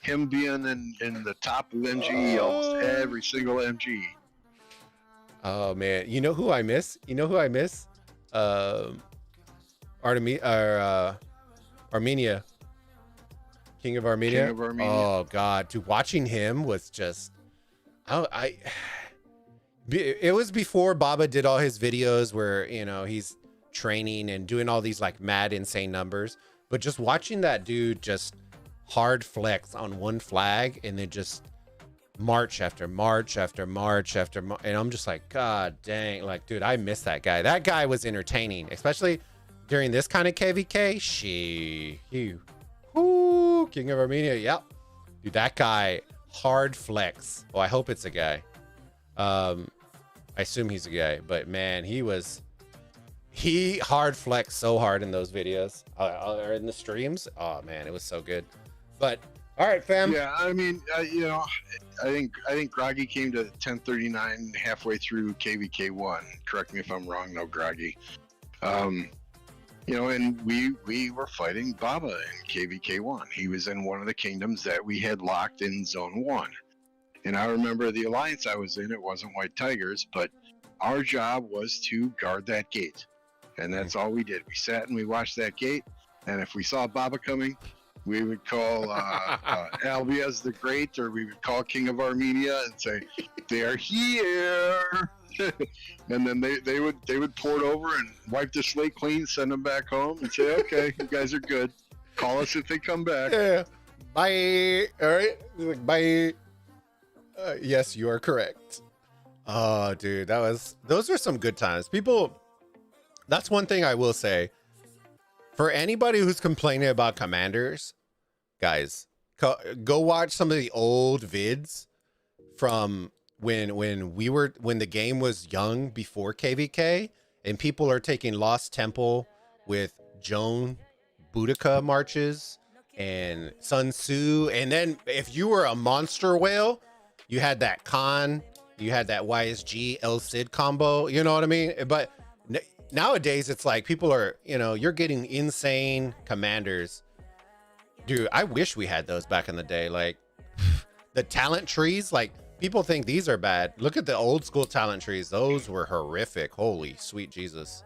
B: being in the top of MGE, almost every single MGE.
A: Oh man, you know who I miss? Armenia. King of Armenia. Oh God, dude, watching him was just, it was before Baba did all his videos where, he's training and doing all these like mad, insane numbers. But just watching that dude just hard flex on one flag and then just march after march after march after march. And I'm just like, God dang, like, dude, I miss that guy. That guy was entertaining, especially during this kind of KVK, whoo, King of Armenia. Yep. Dude, that guy, hard flex. Oh, I hope it's a guy. I assume he's a guy, but man, he hard flexed so hard in those videos or in the streams. Oh man, it was so good. But all right, fam.
B: Yeah, I mean, you know, I think Groggy came to 1039 halfway through KVK 1. Correct me if I'm wrong, no, Groggy. You know, and we were fighting Baba in KVK 1. He was in one of the kingdoms that we had locked in Zone 1. And I remember the alliance I was in, it wasn't White Tigers, but our job was to guard that gate. And that's all we did. We sat and we watched that gate. And if we saw Baba coming, we would call Albiaz the Great, or we would call King of Armenia and say, they're here. And then they would port over and wipe the slate clean, send them back home, and say, okay, you guys are good. Call us if they come back.
A: Yeah. Bye. All right. Like, bye. Yes, you are correct. Oh, dude, those are some good times. People, that's one thing I will say. For anybody who's complaining about commanders, guys, go watch some of the old vids from when the game was young before KVK, and people are taking Lost Temple with Joan Boudica marches and Sun Tzu, and then if you were a monster whale, you had that Khan, you had that YSG El Cid combo, you know what I mean? But nowadays it's like people are, you know, you're getting insane commanders. Dude, I wish we had those back in the day. Like the talent trees, like people think these are bad. Look at the old school talent trees. Those were horrific. Holy sweet Jesus.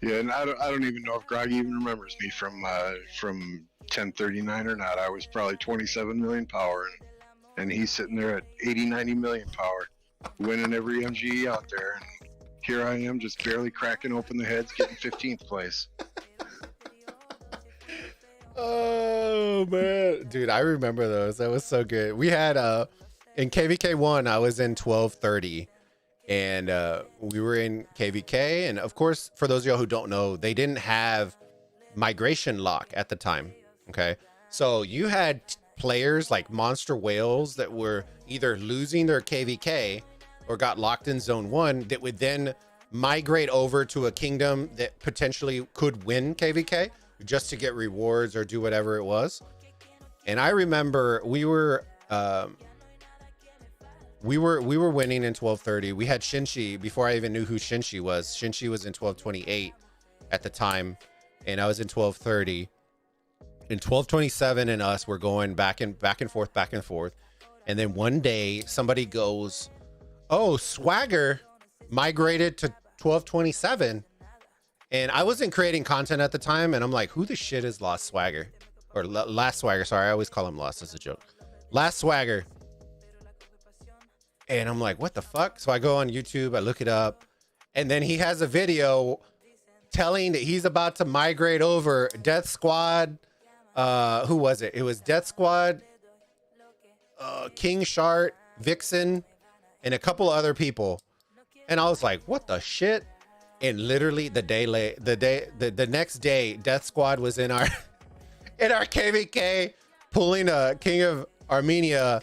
B: Yeah, and I don't even know if Groggy even remembers me from 1039 or not. I was probably 27 million power, and he's sitting there at 80, 90 million power, winning every MGE out there. And here I am, just barely cracking open the heads, getting 15th place.
A: Oh man, dude, I remember those. That was so good. We had in KVK 1, I was in 1230, and we were in KVK, and of course, for those of y'all who don't know, they didn't have migration lock at the time. Okay, so you had players like monster whales that were either losing their KVK or got locked in Zone 1 that would then migrate over to a kingdom that potentially could win KVK just to get rewards or do whatever it was. And I remember we were winning in 1230. We had Shinshi before I even knew who Shinshi was. Shinshi was in 1228 at the time, and I was in 1230. In 1227 and us were going back and forth. And then one day somebody goes, oh, Swagger migrated to 1227. And I wasn't creating content at the time, and I'm like, who the shit is Lost Swagger? Or Last Swagger, sorry, I always call him Lost as a joke. Last Swagger. And I'm like, what the fuck? So I go on YouTube, I look it up, and then he has a video telling that he's about to migrate over Death Squad. Who was it? It was Death Squad, King Shart, Vixen, and a couple other people. And I was like, what the shit? And literally the next day, Death Squad was in our KVK, pulling a King of Armenia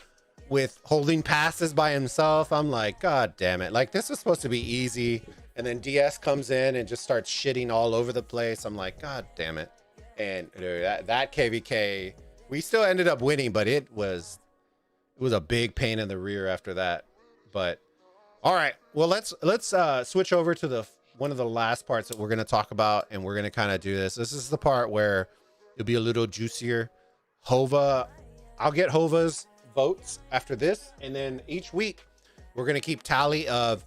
A: with holding passes by himself. I'm like, God damn it. Like, this was supposed to be easy. And then DS comes in and just starts shitting all over the place. I'm like, God damn it. And dude, that KVK, we still ended up winning, but it was a big pain in the rear after that. But all right, well, let's switch over to one of the last parts that we're going to talk about, and we're going to kind of do this. This is the part where it'll be a little juicier. Hova, I'll get Hova's votes after this, and then each week we're going to keep tally of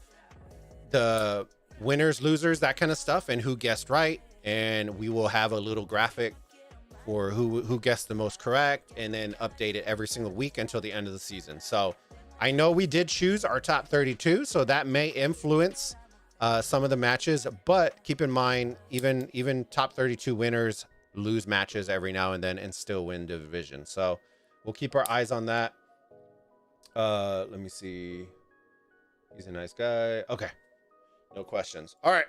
A: the winners, losers, that kind of stuff, and who guessed right. And we will have a little graphic for who guessed the most correct, and then update it every single week until the end of the season. So I know we did choose our top 32, so that may influence some of the matches, but keep in mind, even top 32 winners lose matches every now and then and still win division. So we'll keep our eyes on that. Let me see. He's a nice guy. Okay. No questions. All right.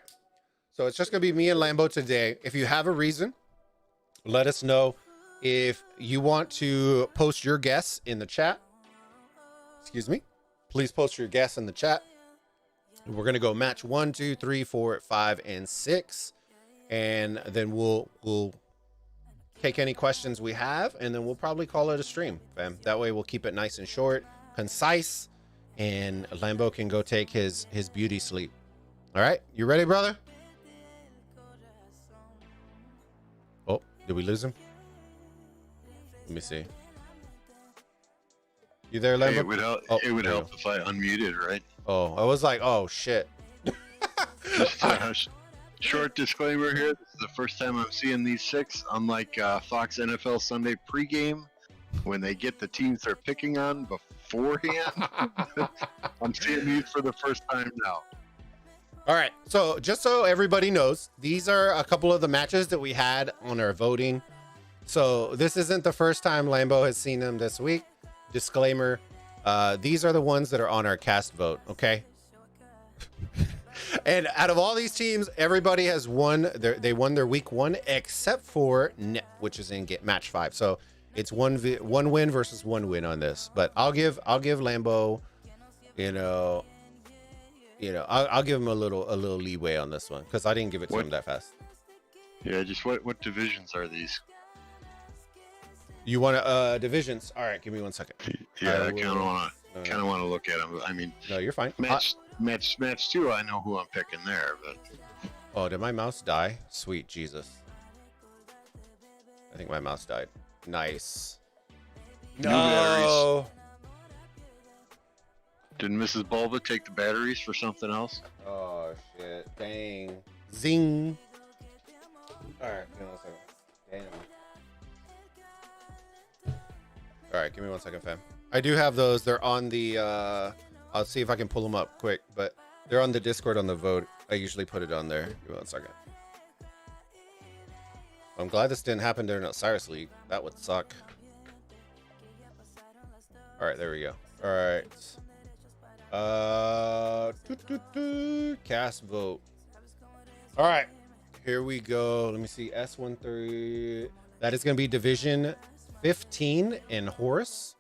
A: So it's just gonna be me and Lambo today. If you have a reason, let us know. If you want to post your guess in the chat, excuse me, please post your guess in the chat. We're gonna go match 1, 2, 3, 4, 5, and 6, and then we'll take any questions we have, and then we'll probably call it a stream, fam. That way we'll keep it nice and short, concise, and Lambo can go take his beauty sleep. All right, you ready, brother? Oh, did we lose him? Let me see. You there, Lambo?
B: Hey, it would help.
A: Oh,
B: it would help if I unmuted, right?
A: Oh, I was like, oh shit.
B: Just a short disclaimer here. This is the first time I'm seeing these 6. Unlike Fox NFL Sunday pregame, when they get the teams they're picking on beforehand. I'm seeing these for the first time now.
A: All right, so just so everybody knows, these are a couple of the matches that we had on our voting. So this isn't the first time Lambo has seen them this week. Disclaimer, these are the ones that are on our cast vote, okay? And out of all these teams, everybody has won. They won their week 1, except for Nip, which is in match 5. So it's one win versus 1 win on this. But I'll give Lambo, I'll give him a little leeway on this one because I didn't give it to him that fast.
B: Yeah, just what divisions are these?
A: You want divisions? All right, give me 1 second.
B: Yeah, I kind of want to look at them. I mean,
A: no, you're fine.
B: Match 2. I know who I'm picking there, but
A: oh, did my mouse die? Sweet Jesus! I think my mouse died. Nice. No.
B: Did Mrs. Bulba take the batteries for something else?
A: Oh shit! Dang. Zing. All right, give me 1 second. Damn. All right, give me 1 second, fam. I do have those. They're on the. I'll see if I can pull them up quick, but they're on the Discord on the vote. I usually put it on there. Give me 1 second. I'm glad this didn't happen during Osiris League. That would suck. All right, there we go. All right. Cast vote. All right, here we go. Let me see. S13. That is going to be Division 15 in Horus.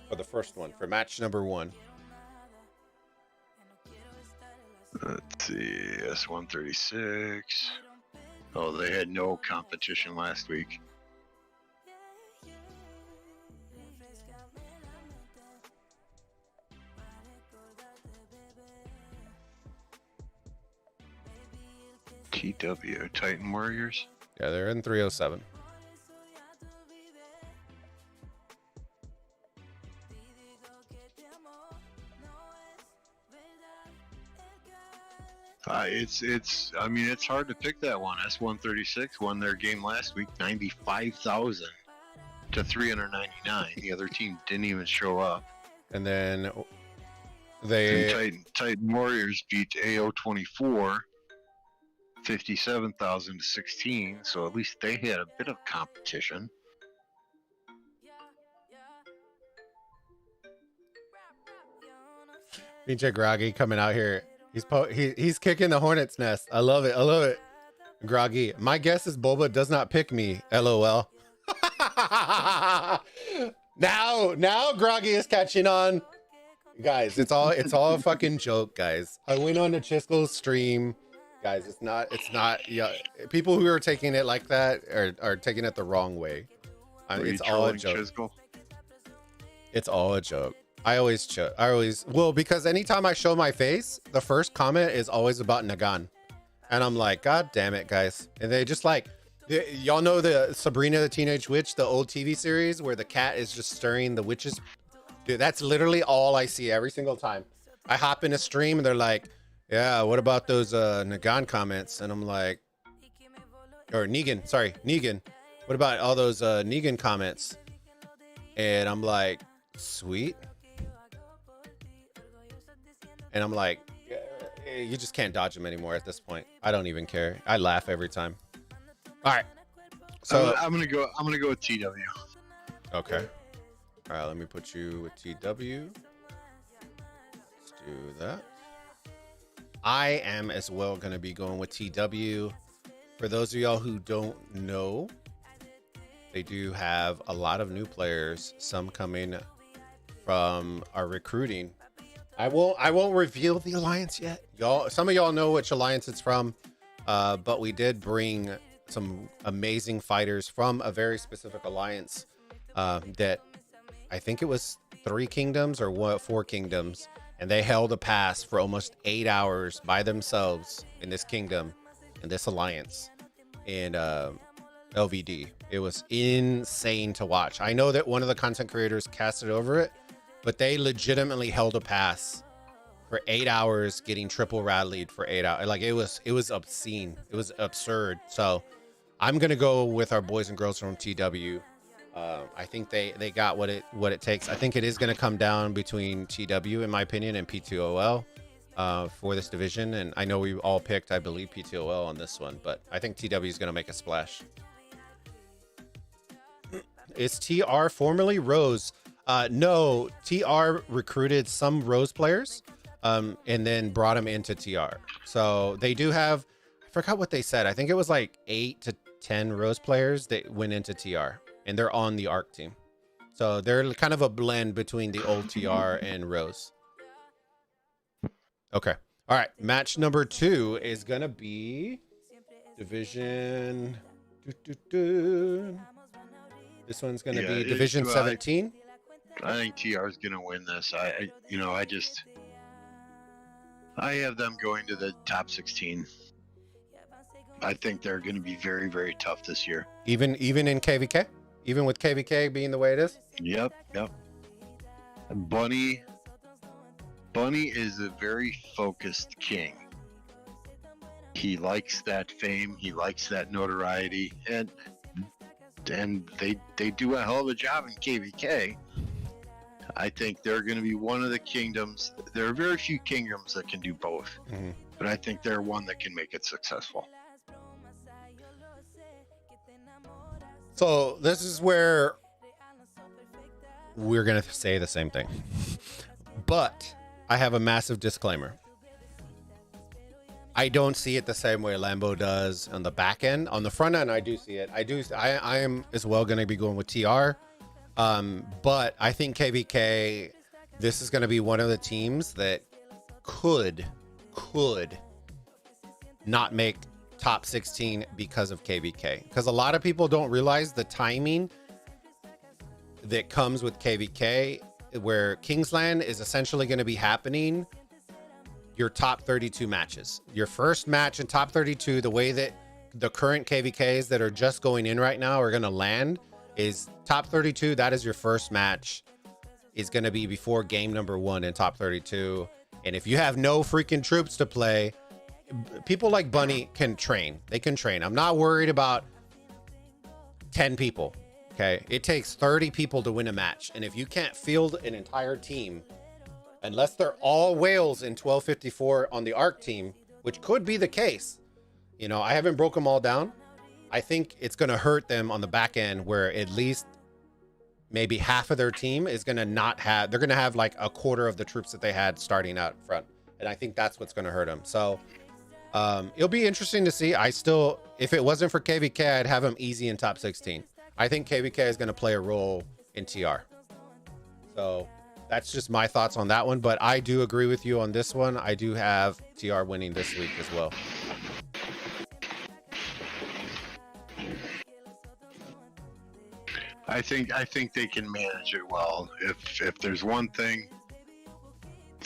A: For the first one, for match number 1.
B: Let's see, S136. Oh, they had no competition last week. TW, Titan Warriors?
A: Yeah, they're in 307.
B: I mean, it's hard to pick that one. S136 won their game last week, 95,000 to 399. The other team didn't even show up.
A: And then
B: Titan Warriors beat AO24, 57,000 to 16. So at least they had a bit of competition.
A: DJ Groggy coming out here. He's kicking the hornet's nest. I love it. I love it. Groggy. My guess is Bulba does not pick me. LOL. Now Groggy is catching on. Guys, it's all a fucking joke, guys. I went on to Chisco's stream. Guys, it's not yeah. People who are taking it like that are taking it the wrong way. It's all a joke. Chisco? It's all a joke. Well, because anytime I show my face, the first comment is always about Nagan. And I'm like, God damn it, guys. And they just like, y'all know the Sabrina the Teenage Witch, the old TV series where the cat is just stirring the witches? Dude, that's literally all I see every single time. I hop in a stream and they're like, yeah, what about those Nagan comments? And I'm like, or Negan, sorry, Negan. What about all those Negan comments? And I'm like, sweet. And I'm like, you just can't dodge them anymore at this point. I don't even care. I laugh every time. All right. So
B: I'm gonna go with TW.
A: Okay. All right, let me put you with TW. Let's do that. I am as well going to be going with TW. For those of y'all who don't know, they do have a lot of new players, some coming from our recruiting. I won't reveal the alliance yet. Y'all, some of y'all know which alliance it's from, but we did bring some amazing fighters from a very specific alliance that I think it was 3 kingdoms or 4 kingdoms, and they held a pass for almost 8 hours by themselves in this kingdom, in this alliance, in LVD. It was insane to watch. I know that one of the content creators casted over it, but they legitimately held a pass for 8 hours, getting triple rallied for 8 hours. Like it was obscene. It was absurd. So I'm gonna go with our boys and girls from TW. I think they got what it takes. I think it is gonna come down between TW, in my opinion, and P2OL for this division. And I know we all picked, I believe, P2OL on this one, but I think TW is gonna make a splash. Is TR formerly Rose? No, TR recruited some Rose players and then brought them into TR. So they do have, I forgot what they said. I think it was like 8 to 10 Rose players that went into TR, and they're on the ARC team. So they're kind of a blend between the old TR and Rose. Okay. All right. Match number 2 is going to be Division. This one's going to be Division 17.
B: I think TR is going to win this. I have them going to the top 16. I think they're going to be very, very tough this year.
A: Even in KVK? Even with KVK being the way it is?
B: Yep. And Bunny is a very focused king. He likes that fame. He likes that notoriety. And they do a hell of a job in KVK. I think they're going to be one of the kingdoms. There are very few kingdoms that can do both, but I think they're one that can make it successful.
A: So this is where we're going to say the same thing, but I have a massive disclaimer. I don't see it the same way Lambo does on the back end. On the front end, I do see it. I am as well going to be going with TR. But I think KVK, this is going to be one of the teams that could not make top 16 because of KVK. Because a lot of people don't realize the timing that comes with KVK, where Kingsland is essentially going to be happening your top 32 matches. Your first match in top 32, the way that the current KVKs that are just going in right now are going to land is top 32. That is your first match, is going to be before game number 1 in top 32. And if you have no freaking troops to play, people like Bunny can train. They can train. I'm not worried about 10 people. Okay. It takes 30 people to win a match. And if you can't field an entire team, unless they're all whales in 1254 on the ARC team, which could be the case, I haven't broke them all down. I think it's going to hurt them on the back end, where at least maybe half of their team is going to they're going to have like a quarter of the troops that they had starting out front. And I think that's what's going to hurt them. So it'll be interesting to see. If it wasn't for KVK, I'd have them easy in top 16. I think KVK is going to play a role in TR. So that's just my thoughts on that one. But I do agree with you on this one. I do have TR winning this week as well.
B: I think they can manage it well. If there's one thing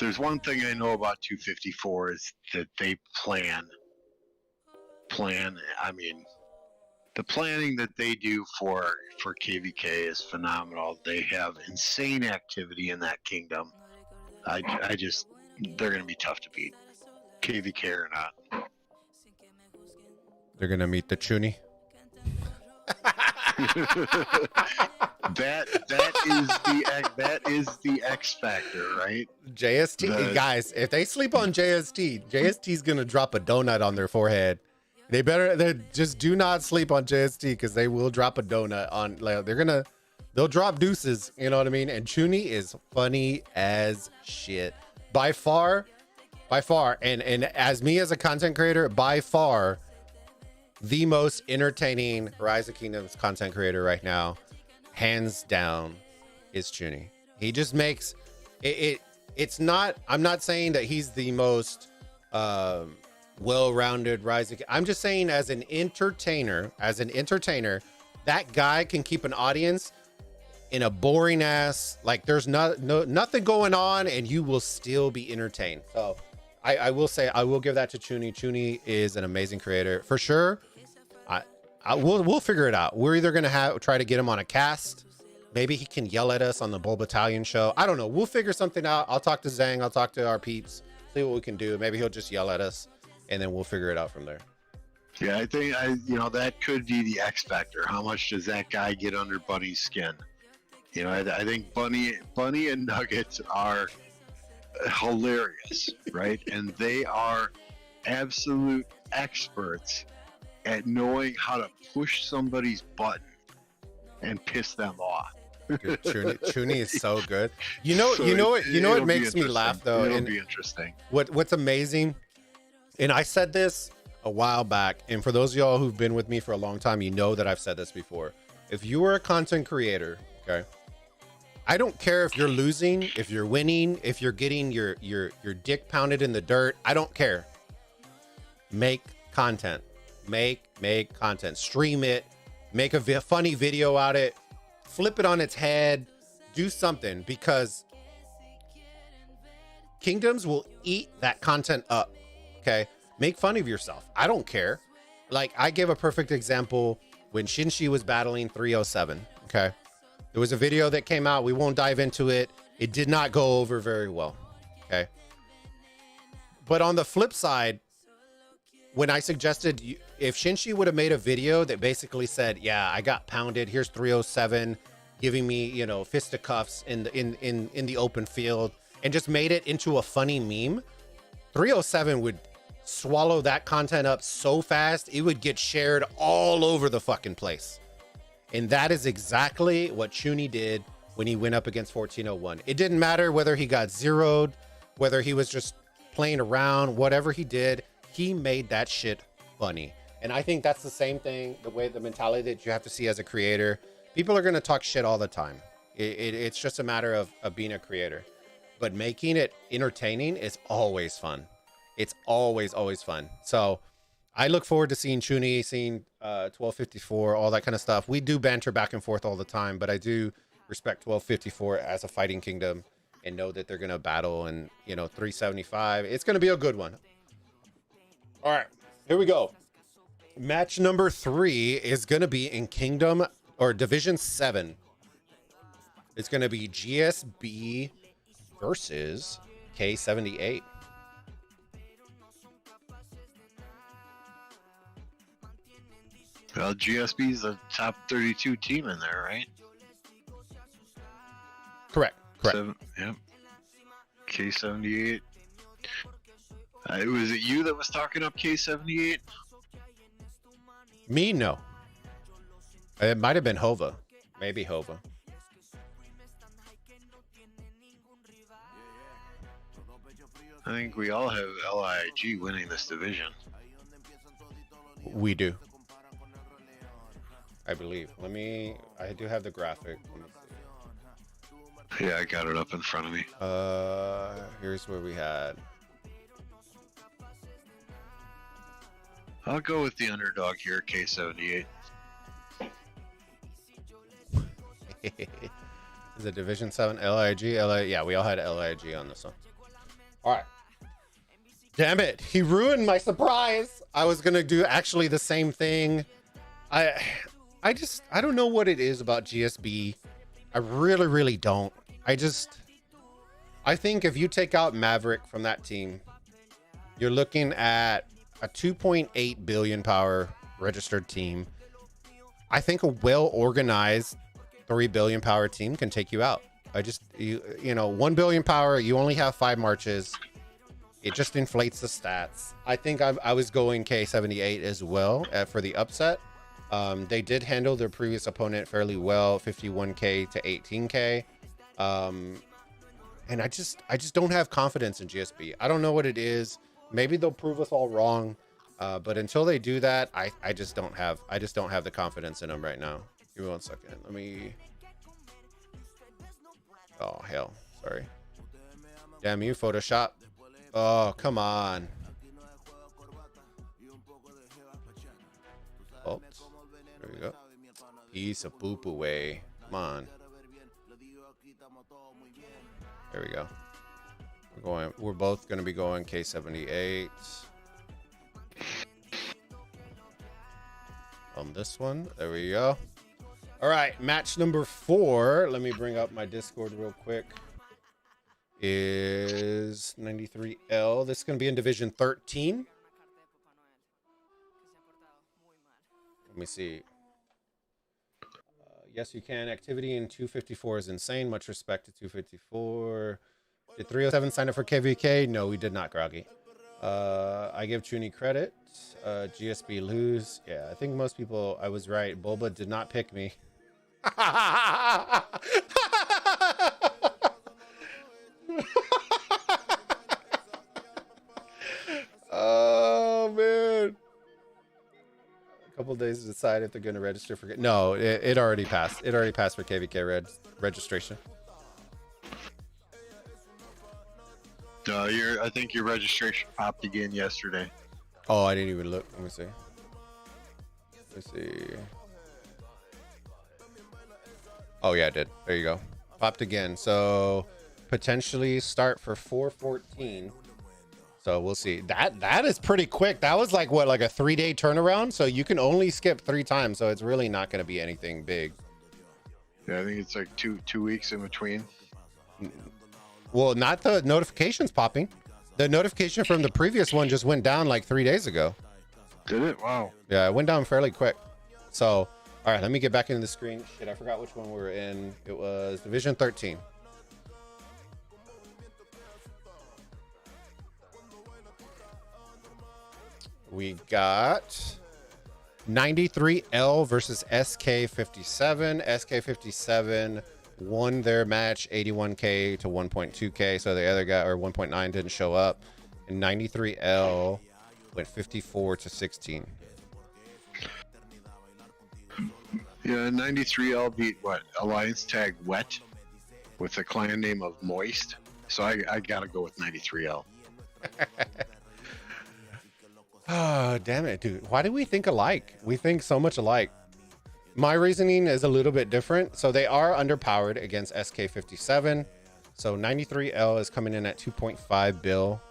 B: I know about 254 is that they plan. I mean, the planning that they do for KVK is phenomenal. They have insane activity in that kingdom. They're going to be tough to beat, KVK or not.
A: They're going to meet the Chuni.
B: that is the X factor, right?
A: JST guys, if they sleep on JST's gonna drop a donut on their forehead. They just do not sleep on JST, because they will drop a donut on. They'll drop deuces, you know what I mean? And Chuni is funny as shit. By far, By far. And as me as a content creator, by far the most entertaining Rise of Kingdoms content creator right now, hands down, is Chuny. He just makes it. It's not. I'm not saying that he's the most well-rounded Rise of. I'm just saying as an entertainer, that guy can keep an audience in a boring ass, like there's nothing going on, and you will still be entertained. So I will say, I will give that to Chuny. Chuny is an amazing creator for sure. We'll figure it out. We're either gonna try to get him on a cast. Maybe he can yell at us on the Bulbattalion show. I don't know. We'll figure something out. I'll talk to Zhang. I'll talk to our peeps. See what we can do. Maybe he'll just yell at us, and then we'll figure it out from there.
B: Yeah, I think that could be the X factor. How much does that guy get under Bunny's skin? You know, I think Bunny and Nuggets are hilarious, right? And they are absolute experts at knowing how to push somebody's button and piss them off.
A: Chuny is so good. You know what makes me laugh though.
B: It'll be interesting.
A: What's amazing, and I said this a while back, and for those of y'all who've been with me for a long time, you know that I've said this before. If you are a content creator, okay, I don't care if you're losing, if you're winning, if you're getting your dick pounded in the dirt. I don't care. Make content. Make content. Stream it. Make a funny video out it. Flip it on its head. Do something, because Kingdoms will eat that content up. Okay? Make fun of yourself. I don't care. Like, I give a perfect example when Shinshi was battling 307. Okay? There was a video that came out. We won't dive into it. It did not go over very well. Okay? But on the flip side, when I suggested if Shinshi would have made a video that basically said, yeah, I got pounded, here's 307 giving me, you know, fisticuffs in the open field, and just made it into a funny meme, 307 would swallow that content up so fast it would get shared all over the fucking place. And that is exactly what Chuny did when he went up against 1401. It didn't matter whether he got zeroed, whether he was just playing around, whatever he did, he made that shit funny. And I think that's the same thing, the mentality that you have to see as a creator. People are going to talk shit all the time. It's just a matter of being a creator. But making it entertaining is always fun. It's always fun. So I look forward to seeing Chuny, seeing 1254, all that kind of stuff. We do banter back and forth all the time, but I do respect 1254 as a fighting kingdom and know that they're going to battle, and, you know, 375. It's going to be a good one. All right, here we go. Match number 3 is going to be in Kingdom or Division 7. It's going to be GSB versus K78.
B: Well, GSB is the top 32 team in there, right?
A: Correct.
B: Yep. K78. Was it you that was talking up K78?
A: Me? No. It might have been Hova. Maybe Hova.
B: I think we all have LIG winning this division.
A: We do. I believe. I do have the graphic.
B: Yeah, I got it up in front of me.
A: Here's where we had.
B: I'll go with the underdog here, K78.
A: Is it Division 7 LIG? Yeah, we all had LIG on this one. All right. Damn it. He ruined my surprise. I was going to do actually the same thing. I don't know what it is about GSB. I really don't. I think if you take out Maverick from that team, you're looking at a 2.8 billion power registered team. I think a well-organized 3 billion power team can take you out. You know, 1 billion power, you only have 5 marches. It just inflates the stats. I think I was going K78 as well for the upset. They did handle their previous opponent fairly well, 51K to 18K. And I just don't have confidence in GSP. I don't know what it is. Maybe they'll prove us all wrong. But until they do that, I just don't have the confidence in them right now. Give me 1 second. Let me. Oh hell, sorry. Damn you, Photoshop. Oh, come on. Oh, there we go. Piece of poop away. Come on. There we go. We're both going to be going K78 on this one. There we go. All right, match number 4. Let me bring up my Discord real quick. Is 93L. This is going to be in Division 13. Let me see. Yes, you can. Activity in 254 is insane. Much respect to 254. Did 307 sign up for KVK? No, we did not, Groggy. I give Chuni credit. GSB lose. Yeah, I think most people, I was right. Bulba did not pick me. Oh, man. A couple days to decide if they're going to register for... No, it already passed. It already passed for KVK registration.
B: I think your registration popped again yesterday.
A: Oh, I didn't even look. Let me see. Let me see. Oh, yeah, I did. There you go. Popped again. So potentially start for 4/14. So we'll see. That is pretty quick. That was like what, like a 3-day turnaround. So you can only skip 3 times. So it's really not going to be anything big.
B: Yeah, I think it's like two weeks in between.
A: Well, not the notifications popping. The notification from the previous one just went down like 3 days ago.
B: Did it? Wow.
A: Yeah, it went down fairly quick. So, all right, let me get back into the screen. Shit, I forgot which one we were in. It was Division 13. We got 93L versus SK57. SK57 won their match 81K to 1.2K. So the other guy, or 1.9, didn't show up. And 93L went 54 to 16.
B: Yeah, 93L beat what? Alliance Tag Wet with a clan name of Moist. So I gotta go with 93L.
A: Oh, damn it, dude. Why do we think alike? We think so much alike. My reasoning is a little bit different. So they are underpowered against SK57. So 93L is coming in at 2.5 bill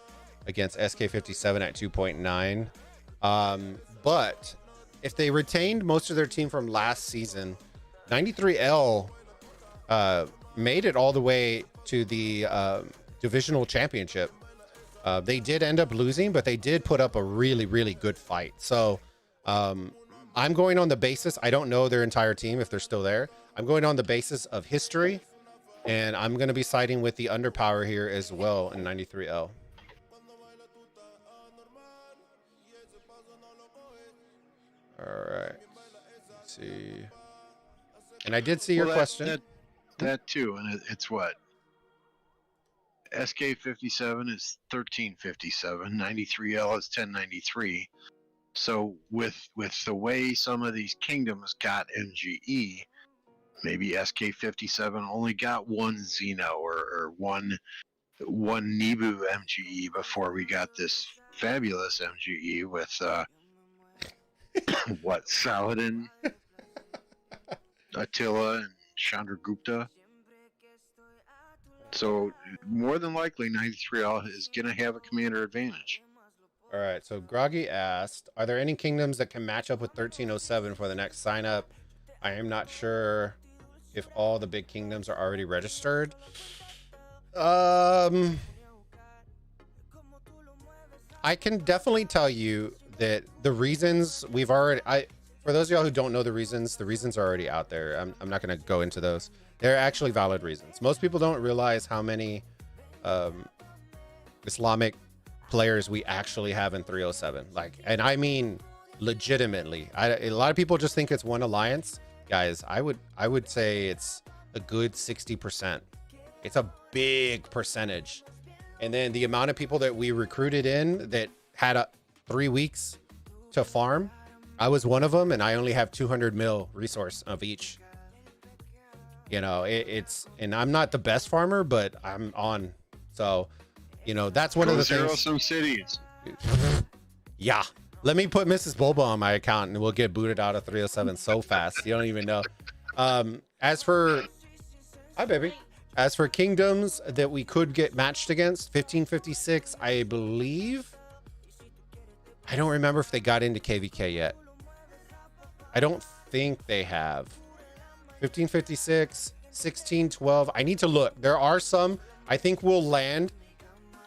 A: against SK57 at 2.9. But if they retained most of their team from last season, 93L made it all the way to the divisional championship. They did end up losing, but they did put up a really, really good fight. So I'm going on the basis, I don't know their entire team if they're still there. I'm going on the basis of history, and I'm going to be siding with the underpower here as well in 93L. All right. Let's see. And I did see your question.
B: That too, and it's what? SK57 is 1357, 93L is 1093. So with the way some of these kingdoms got MGE, maybe SK57 only got one Xeno or one Nibu MGE before we got this fabulous MGE with what, Saladin, Attila, and Chandragupta. So more than likely 93L is going to have a commander advantage.
A: All right, so Groggy asked, are there any kingdoms that can match up with 1307 for the next sign up? I am not sure if all the big kingdoms are already registered. I can definitely tell you that the reasons we've already, for those of y'all who don't know the reasons are already out there. I'm not going to go into those. They're actually valid reasons. Most people don't realize how many Islamic players we actually have in 307. Like, and I mean legitimately. A lot of people just think it's one alliance. Guys, I would say it's a good 60%. It's a big percentage. And then the amount of people that we recruited in that had 3 weeks to farm, I was one of them, and I only have 200 mil resource of each. You know, it's, and I'm not the best farmer, but I'm on. So, you know, that's one of the things.
B: Some cities.
A: Yeah. Let me put Mrs. Bulba on my account and we'll get booted out of 307 so fast. You don't even know. As for, hi, baby. As for kingdoms that we could get matched against, 1556, I believe. I don't remember if they got into KVK yet. I don't think they have. 1556, 1612. I need to look. There are some. I think we'll land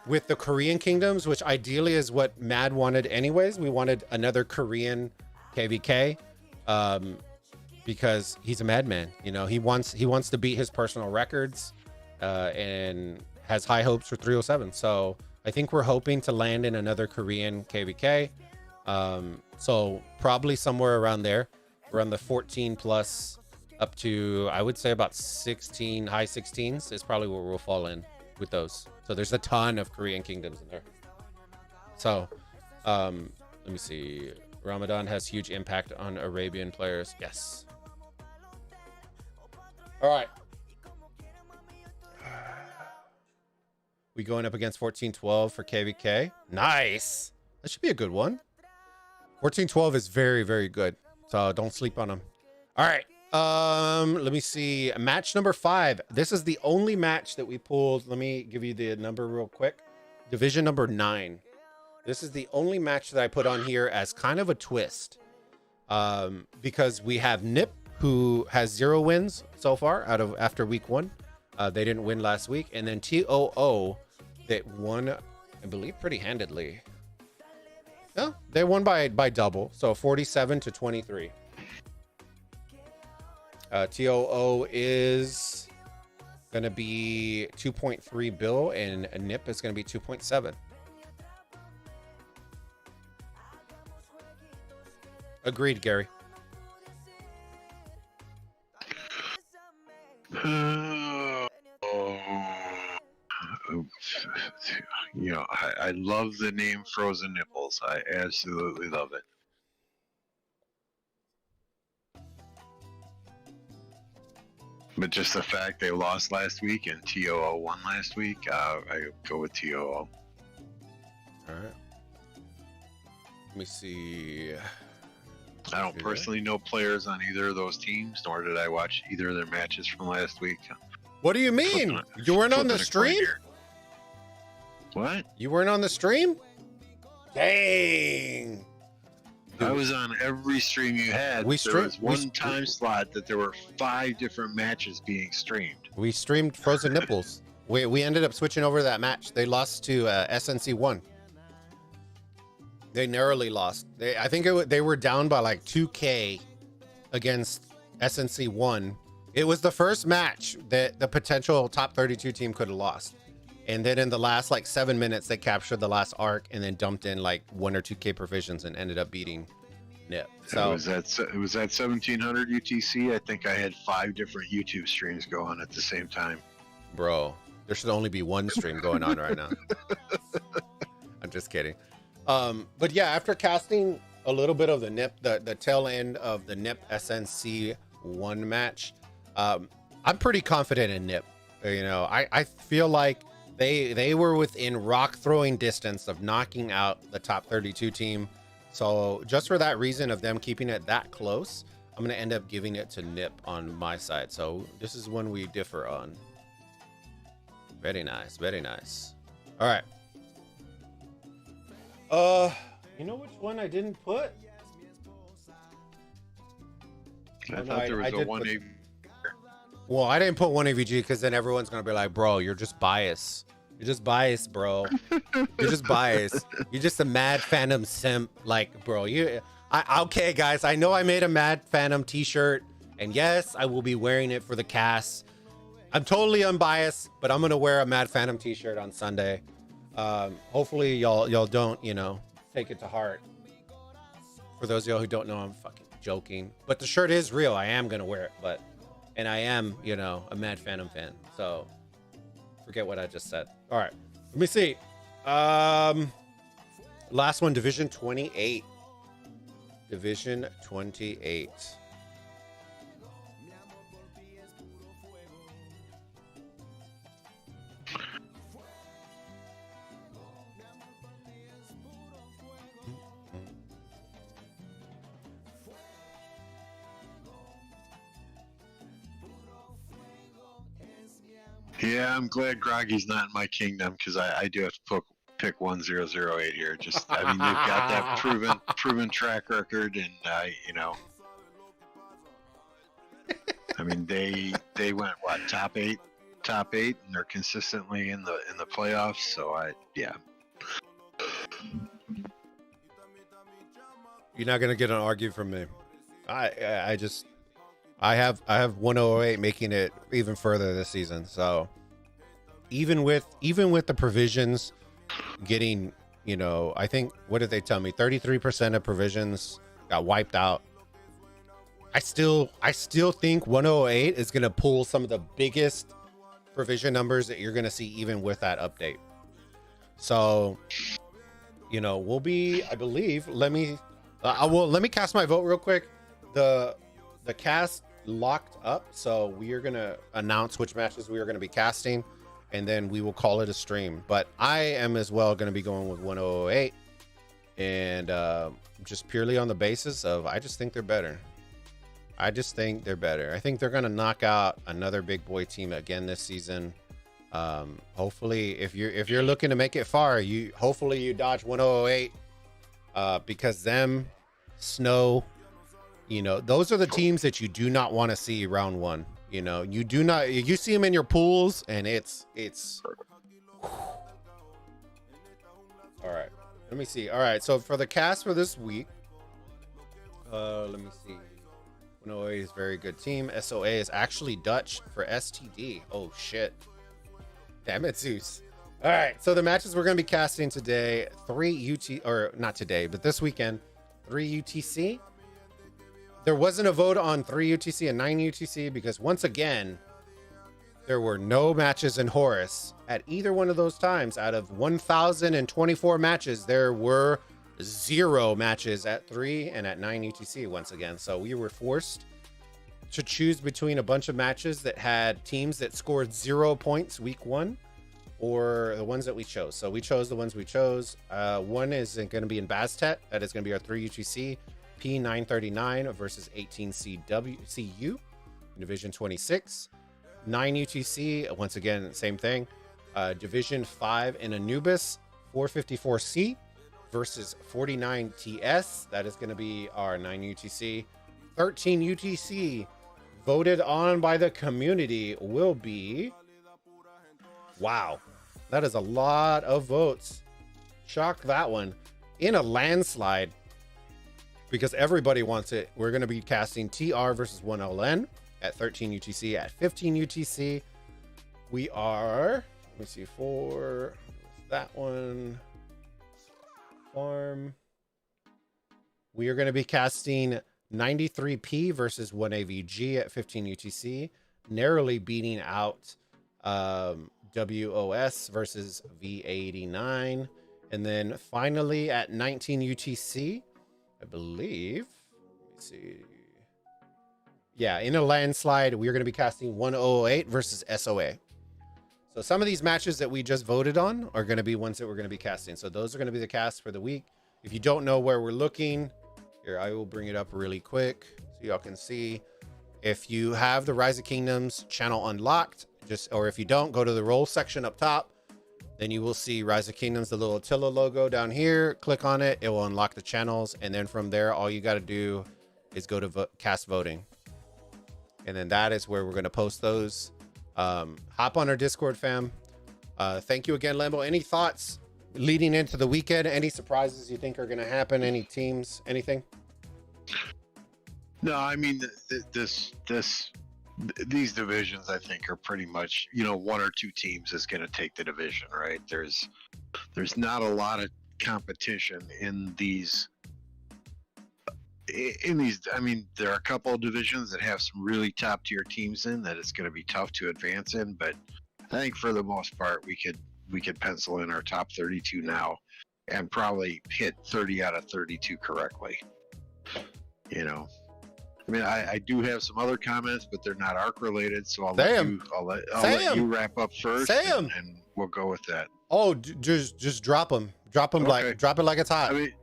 A: with the Korean kingdoms, which ideally is what Mad wanted anyways. We wanted another Korean KVK because he's a madman. You know, he wants to beat his personal records and has high hopes for 307. So I think we're hoping to land in another Korean KVK. So probably somewhere around there, around the 14 plus up to, I would say about 16, high 16s is probably where we'll fall in with those. So there's a ton of Korean kingdoms in there. So let me see. Ramadan has huge impact on Arabian players. Yes. All right. We going up against 1412 for KVK. Nice. That should be a good one. 1412 is very, very good. So don't sleep on them. All right. Let me see. Match number 5. This is the only match that we pulled. Let me give you the number real quick. Division number 9. This is the only match that I put on here as kind of a twist. Because we have Nip, who has 0 wins so far after week 1. They didn't win last week. And then TOO that won, I believe, pretty handedly. No, they won by double. So 47 to 23. TOO is going to be 2.3 bill and Nip is going to be 2.7. Agreed, Gary.
B: You know, I love the name Frozen Nipples. I absolutely love it. But just the fact they lost last week and TOO won last week, I go with TOO.
A: All right. Let me see.
B: I don't personally know players on either of those teams, nor did I watch either of their matches from last week.
A: What do you mean? You weren't on the stream?
B: What?
A: You weren't on the stream? Dang.
B: I was on every stream you had. There was one time slot that there were 5 different matches being streamed.
A: We streamed Frozen Nipples. We ended up switching over that match. They lost to SNC 1. They narrowly lost. I think they were down by like 2K against SNC 1. It was the first match that the potential top 32 team could have lost. And then in the last like 7 minutes, they captured the last arc and then dumped in like 1 or 2K provisions and ended up beating Nip. So
B: it was at 1700 UTC. I think I had 5 different YouTube streams going at the same time.
A: Bro, there should only be one stream going on right now. I'm just kidding. But yeah, after casting a little bit of the Nip, the tail end of the Nip SNC 1 match, I'm pretty confident in Nip. You know, I feel like they were within rock throwing distance of knocking out the top 32 team. So just for that reason of them keeping it that close, I'm going to end up giving it to Nip on my side. So this is one we differ on. Very nice. Very nice. All right. You know which one I didn't put?
B: I thought there was a 1 AVG.
A: Well, I didn't put 1 AVG because then everyone's going to be like, bro, you're just biased. You're just biased, bro. You're just biased. You're just a Mad Phantom simp. Like, bro, okay, guys, I know I made a Mad Phantom t-shirt. And yes, I will be wearing it for the cast. I'm totally unbiased, but I'm going to wear a Mad Phantom t-shirt on Sunday. Hopefully y'all don't, you know, take it to heart. For those of y'all who don't know, I'm fucking joking. But the shirt is real. I am going to wear it, and I am, you know, a Mad Phantom fan. So Forget what I just said. All right. Let me see. Last one, Division 28. Division 28.
B: Yeah, I'm glad Groggy's not in my kingdom because I do have to pick 1008 here. Just, I mean, they've got that proven track record, and you know, I mean, they went what, top eight, and they're consistently in the playoffs. So yeah.
A: You're not gonna get an argue from me. I have 108 making it even further this season. So even with the provisions getting, you know, I think, what did they tell me? 33% of provisions got wiped out. I still think 108 is gonna pull some of the biggest provision numbers that you're gonna see even with that update. So, you know, we'll be, I believe, let me cast my vote real quick. The cast locked up, so we are gonna announce which matches we are gonna be casting, and then we will call it a stream. But I am as well gonna be going with 1008, and just purely on the basis of I just think they're better. I think they're gonna knock out another big boy team again this season. Hopefully, if you're looking to make it far, hopefully you dodge 1008, because them, Snow, you know, those are the teams that you do not want to see round one. You know, you see them in your pools, and it's all right. Let me see. All right, so for the cast for this week, let me see. 108 is a very good team. SOA is actually Dutch for STD. Oh shit. Damn it, Zeus. All right, so the matches we're going to be casting today, 3 UT, or not today, but this weekend, 3 UTC. There wasn't a vote on 3 UTC and 9 UTC because, once again, there were no matches in Horus at either one of those times. Out of 1,024 matches, there were 0 matches at 3 and at 9 UTC once again. So we were forced to choose between a bunch of matches that had teams that scored 0 points week 1, or the ones that we chose. So we chose the ones we chose. One is going to be in Bastet. That is going to be our 3 UTC. P939 versus 18 CU. Division 26. 9 UTC, once again, same thing. Division 5 in Anubis. 454C versus 49 TS. That is going to be our 9 UTC. 13 UTC, voted on by the community, will be... Wow, that is a lot of votes. Shocked that one. In a landslide, because everybody wants it, we're going to be casting TR versus 1LN at 13 UTC. At 15 UTC, we are... Let me see, for that one... Farm. We are going to be casting 93P versus 1AVG at 15 UTC, narrowly beating out WOS versus V89. And then finally at 19 UTC, I believe, let me see. Yeah, in a landslide, we're going to be casting 108 versus SOA. So some of these matches that we just voted on are going to be ones that we're going to be casting. So those are going to be the casts for the week. If you don't know where we're looking, here, I will bring it up really quick so y'all can see. If you have the Rise of Kingdoms channel unlocked, or if you don't, go to the role section up top. Then you will see Rise of Kingdoms, the little Attila logo down here. Click on it. It will unlock the channels. And then from there, all you got to do is go to cast voting. And then that is where we're going to post those. Hop on our Discord, fam. Thank you again, Lambo. Any thoughts leading into the weekend? Any surprises you think are going to happen? Any teams? Anything?
B: No, I mean, these divisions, I think, are pretty much, you know, 1 or 2 teams is going to take the division, right? There's not a lot of competition in these. I mean, there are a couple of divisions that have some really top tier teams in that it's going to be tough to advance in, but I think for the most part we could pencil in our top 32 now, and probably hit 30 out of 32 correctly. You know, I mean, I do have some other comments, but they're not arc related, so I'll let you wrap up first, and we'll go with that.
A: Oh, just drop them. Drop them, okay. Drop it like it's hot.
B: I mean,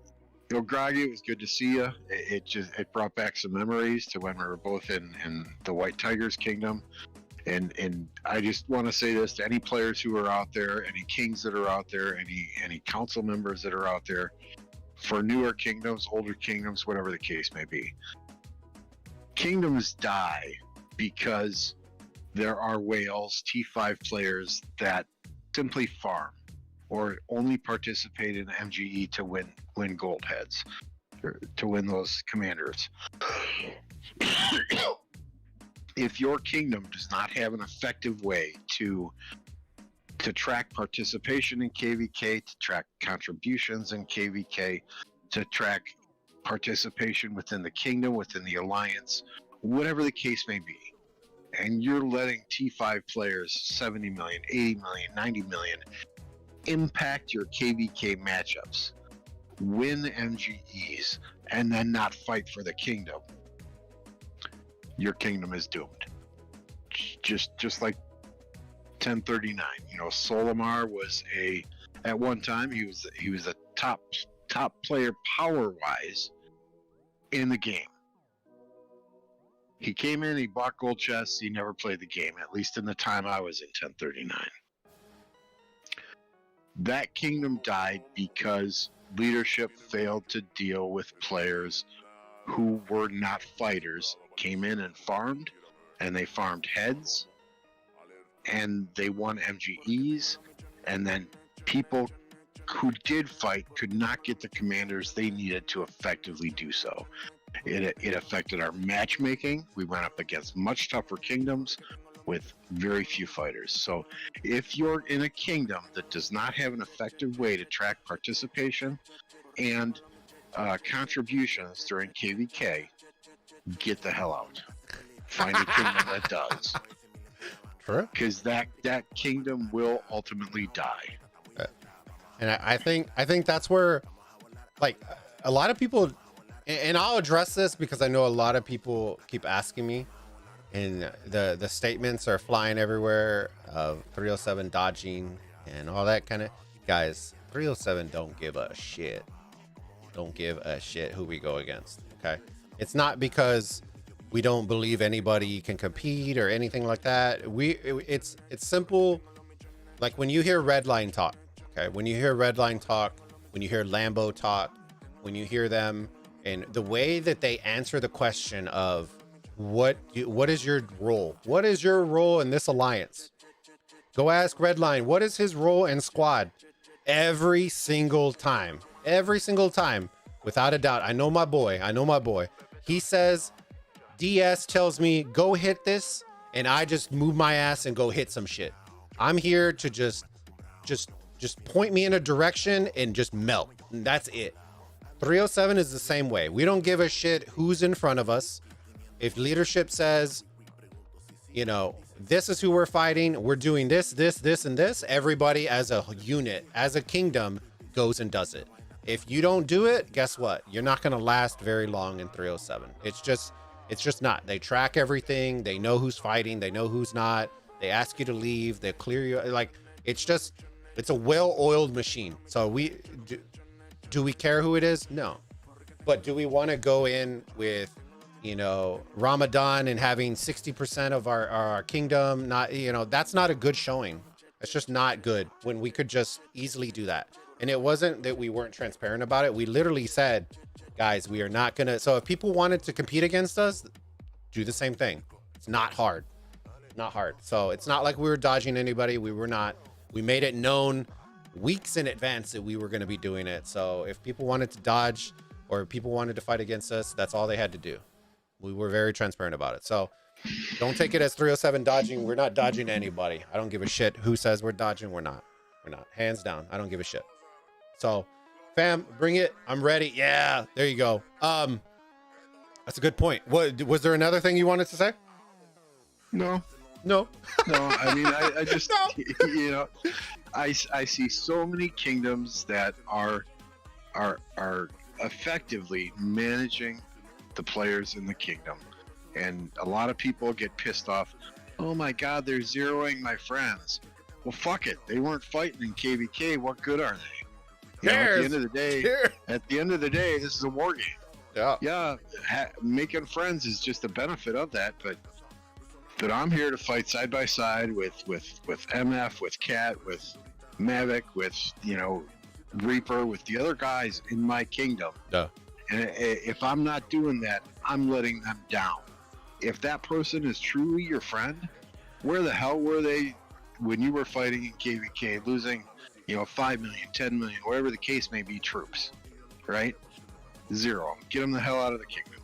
B: you know, Groggy, it was good to see you. It brought back some memories to when we were both in the White Tigers Kingdom. And I just want to say this to any players who are out there, any kings that are out there, any council members that are out there, for newer kingdoms, older kingdoms, whatever the case may be. Kingdoms die because there are whales, T5 players that simply farm or only participate in MGE to win gold heads, or to win those commanders. If your kingdom does not have an effective way to track participation in KVK, to track contributions in KVK, to track participation within the kingdom, within the alliance, whatever the case may be, and you're letting T5 players 70 million, 80 million, 90 million impact your KVK matchups, win MGEs, and then not fight for the kingdom, your kingdom is doomed. Just like 1039, you know, Solimar was at one time he was a top player power wise in the game. He came in, he bought gold chests, he never played the game, at least in the time I was in 1039. That kingdom died because leadership failed to deal with players who were not fighters, came in and farmed, and they farmed heads, and they won MGEs, and then people who did fight could not get the commanders they needed to effectively do so. It affected our matchmaking. We went up against much tougher kingdoms with very few fighters. So if you're in a kingdom that does not have an effective way to track participation and contributions during KVK, get the hell out. Find a kingdom that does.
A: True.
B: Because that kingdom will ultimately die.
A: And I think that's where, like, a lot of people, and I'll address this because I know a lot of people keep asking me, and the statements are flying everywhere of 307 dodging and all that kind of. Guys, 307 don't give a shit. Don't give a shit who we go against. Okay, it's not because we don't believe anybody can compete or anything like that. It's simple. Like when you hear Redline talk, okay, when you hear Redline talk, when you hear Lambo talk, when you hear them, and the way that they answer the question of what is your role? What is your role in this alliance? Go ask Redline, what is his role in squad? Every single time, without a doubt. I know my boy. He says, DS tells me, go hit this, and I just move my ass and go hit some shit. I'm here to just point me in a direction and just melt. And that's it. 307 is the same way. We don't give a shit who's in front of us. If leadership says, you know, this is who we're fighting, we're doing this, and this, everybody as a unit, as a kingdom, goes and does it. If you don't do it, guess what? You're not going to last very long in 307. It's just not. They track everything. They know who's fighting. They know who's not. They ask you to leave. They clear you. Like, it's a well-oiled machine. So do we care who it is? No. But do we want to go in with, you know, Ramadan and having 60% of our kingdom? Not, you know, that's not a good showing. It's just not good when we could just easily do that. And it wasn't that we weren't transparent about it. We literally said, guys, we are not going to. So if people wanted to compete against us, do the same thing. It's not hard. Not hard. So it's not like we were dodging anybody. We were not. We made it known weeks in advance that we were going to be doing it. So if people wanted to dodge or people wanted to fight against us, that's all they had to do. We were very transparent about it. So don't take it as 307 dodging. We're not dodging anybody. I don't give a shit who says we're dodging. We're not. We're not. Hands down. I don't give a shit. So, fam, bring it. I'm ready. Yeah, there you go. That's a good point. What was there another thing you wanted to say?
B: No,
A: No.
B: No, I mean, I just,
A: No.
B: you know, I see so many kingdoms that are effectively managing the players in the kingdom, and a lot of people get pissed off. Oh my God, they're zeroing my friends. Well, fuck it. They weren't fighting in KVK. What good are they? You know, at the end of the day, this is a war game.
A: Yeah.
B: Making friends is just a benefit of that, but I'm here to fight side by side with MF, with Cat, with Mavic, with, you know, Reaper, with the other guys in my kingdom.
A: Yeah.
B: And if I'm not doing that, I'm letting them down. If that person is truly your friend, where the hell were they when you were fighting in KVK, losing, you know, 5 million, 10 million, whatever the case may be, troops, right? Zero. Get them the hell out of the kingdom.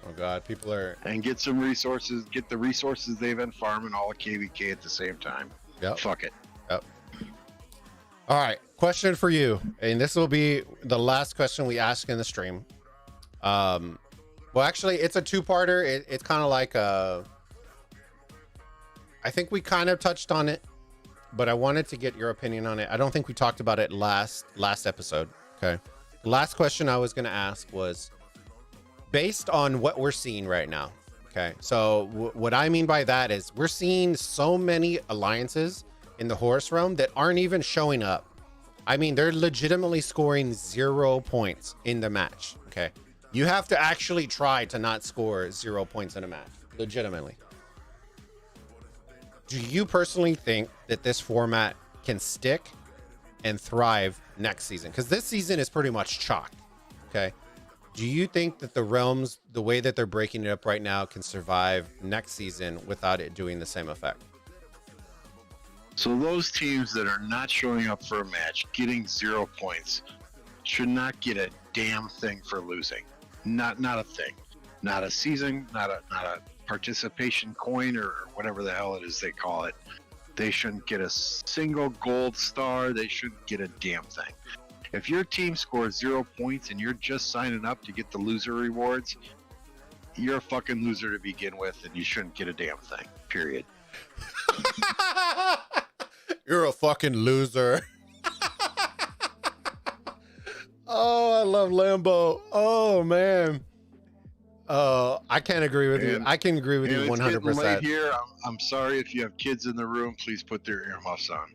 A: Oh God, people are...
B: And get some resources, get the resources they've been farming all of KVK at the same time.
A: Yep.
B: Fuck it.
A: Yep. All right, question for you, and this will be the last question we ask in the stream. Well, actually, it's a two-parter. It's kind of like I think we kind of touched on it, but I wanted to get your opinion on it. I don't think we talked about it last episode. Okay. The last question I was going to ask was based on what we're seeing right now. Okay. So what I mean by that is we're seeing so many alliances in the Horus realm that aren't even showing up. I mean, they're legitimately scoring 0 points in the match. Okay. You have to actually try to not score 0 points in a match. Legitimately. Do you personally think that this format can stick and thrive next season? Because this season is pretty much chalked. Okay. Do you think that the realms, the way that they're breaking it up right now, can survive next season without it doing the same effect?
B: So those teams that are not showing up for a match, getting 0 points, should not get a damn thing for losing. Not a thing. Not a season, not a participation coin or whatever the hell it is they call it. They shouldn't get a single gold star. They shouldn't get a damn thing. If your team scores 0 points and you're just signing up to get the loser rewards, you're a fucking loser to begin with, and you shouldn't get a damn thing. Period.
A: You're a fucking loser. Oh, I love Lambo. Oh man. I can't agree with you. I can agree with you 100%.
B: Late here. I'm sorry if you have kids in the room. Please put their earmuffs on.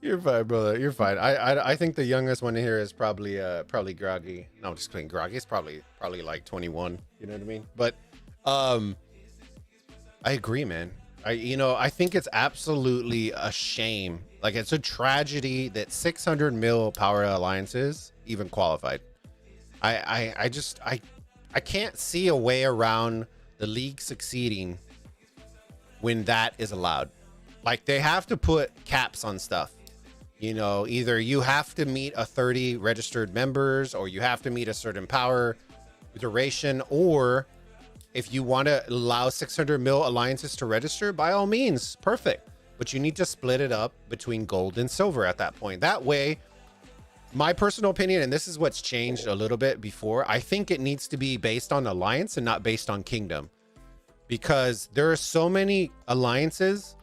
A: You're fine, brother. You're fine. I think the youngest one here is probably Groggy. No, I'm just kidding. Groggy's probably like 21. You know what I mean? But I agree, man. I think it's absolutely a shame. Like, it's a tragedy that 600 mil power alliances even qualified. I can't see a way around the league succeeding when that is allowed. Like, they have to put caps on stuff. Either you have to meet a 30 registered members, or you have to meet a certain power duration, or if you want to allow 600 mil alliances to register, by all means, perfect. But you need to split it up between gold and silver at that point. That way, my personal opinion, and this is what's changed a little bit before, I think it needs to be based on alliance and not based on kingdom. Because there are so many alliances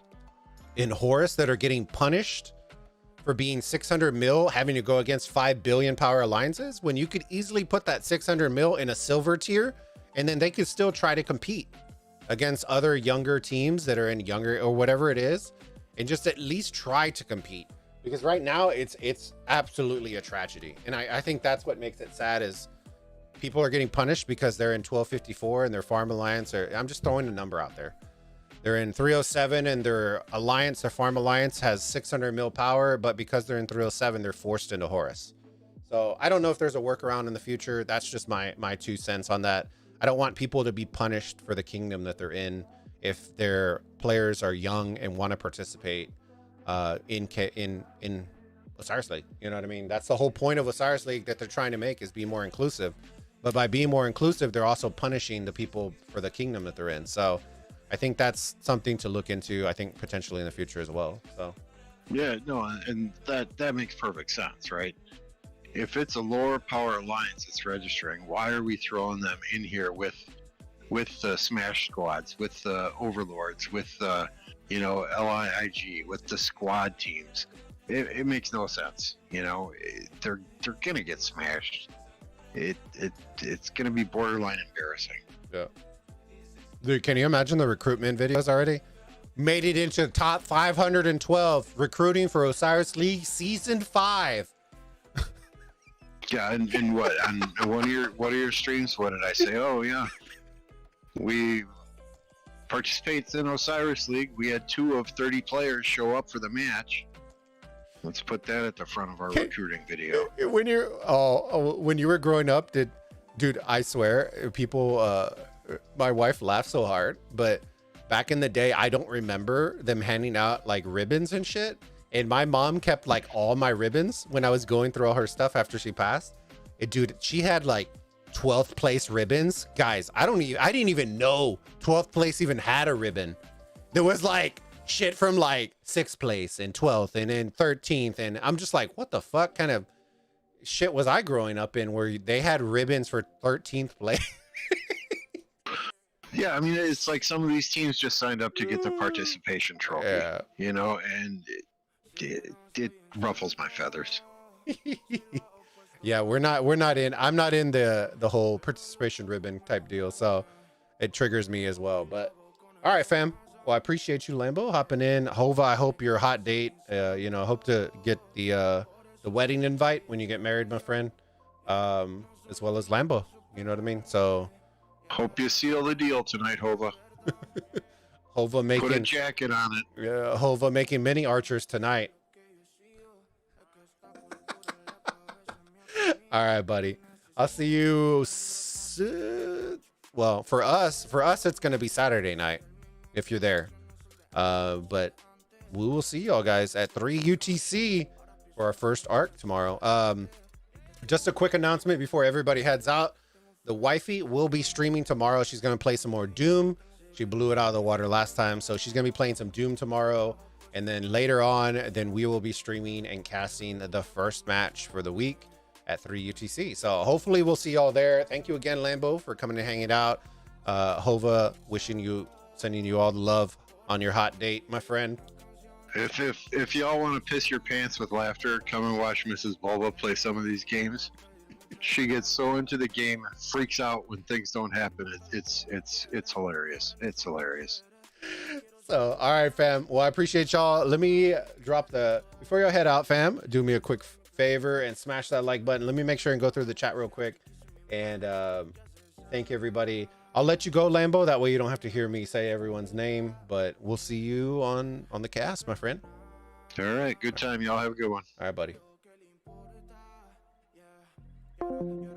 A: in Horus that are getting punished for being 600 mil, having to go against 5 billion power alliances, when you could easily put that 600 mil in a silver tier, and then they could still try to compete against other younger teams that are in younger or whatever it is, and just at least try to compete. Because right now it's absolutely a tragedy. And I think that's what makes it sad, is people are getting punished because they're in 1254 and their farm alliance, or I'm just throwing a number out there. They're in 307 and their farm alliance has 600 mil power, but because they're in 307, they're forced into Horus. So I don't know if there's a workaround in the future. That's just my 2 cents on that. I don't want people to be punished for the kingdom that they're in if their players are young and want to participate in Osiris League. You know what I mean? That's the whole point of Osiris League that they're trying to make, is be more inclusive. But by being more inclusive, they're also punishing the people for the kingdom that they're in. So I think that's something to look into, I think, potentially in the future as well. So
B: yeah, no, and that makes perfect sense, right? If it's a lower power alliance that's registering, why are we throwing them in here with with the Smash squads, with the Overlords, with the LIIG, with the squad teams. It makes no sense. They're gonna get smashed. It's gonna be borderline embarrassing.
A: Yeah. Dude, can you imagine the recruitment videos already? Made it into top 512 recruiting for Osiris League season 5.
B: Yeah, and what on one of your streams? What did I say? Oh yeah, we participated in Osiris League. We had 2 of 30 players show up for the match. Let's put that at the front of our recruiting video.
A: When you were growing up, dude, I swear, people, my wife laughed so hard, but back in the day, I don't remember them handing out like ribbons and shit. And my mom kept like all my ribbons when I was going through all her stuff after she passed. Dude, she had like 12th place ribbons. Guys, I didn't even know 12th place even had a ribbon. There was like shit from like 6th place and 12th and then 13th. And I'm just like, what the fuck kind of shit was I growing up in where they had ribbons for 13th place?
B: Yeah, I mean, it's like some of these teams just signed up to get the participation trophy, and it ruffles my feathers.
A: Yeah, I'm not in the whole participation ribbon type deal, so it triggers me as well. But all right, fam. Well, I appreciate you, Lambo, hopping in. Hova, I hope your hot date, hope to get the wedding invite when you get married, my friend, as well as Lambo. You know what I mean? So
B: hope you seal the deal tonight, Hova.
A: Hova making
B: put a jacket on it.
A: Yeah, Hova making mini archers tonight. All right, buddy. I'll see you. Well, for us, it's gonna be Saturday night if you're there. But we will see y'all guys at 3 UTC for our first arc tomorrow. Just a quick announcement before everybody heads out. The wifey will be streaming tomorrow. She's gonna play some more Doom. She blew it out of the water last time, so she's gonna be playing some Doom tomorrow. And then later on, then we will be streaming and casting the first match for the week at 3 UTC. So hopefully we'll see y'all there. Thank you again, Lambo, for coming and hanging out. Hova, sending you all the love on your hot date, my friend.
B: If y'all want to piss your pants with laughter, come and watch Mrs. Bulba play some of these games. She gets so into the game, freaks out when things don't happen. It's hilarious. It's hilarious.
A: So, all right, fam. Well, I appreciate y'all. Let me drop before y'all head out, fam, do me a quick favor and smash that like button. Let me make sure and go through the chat real quick and thank everybody. I'll let you go, Lambo. That way you don't have to hear me say everyone's name, but we'll see you on the cast, my friend.
B: All right. Good time. Y'all have a good one.
A: All right, buddy.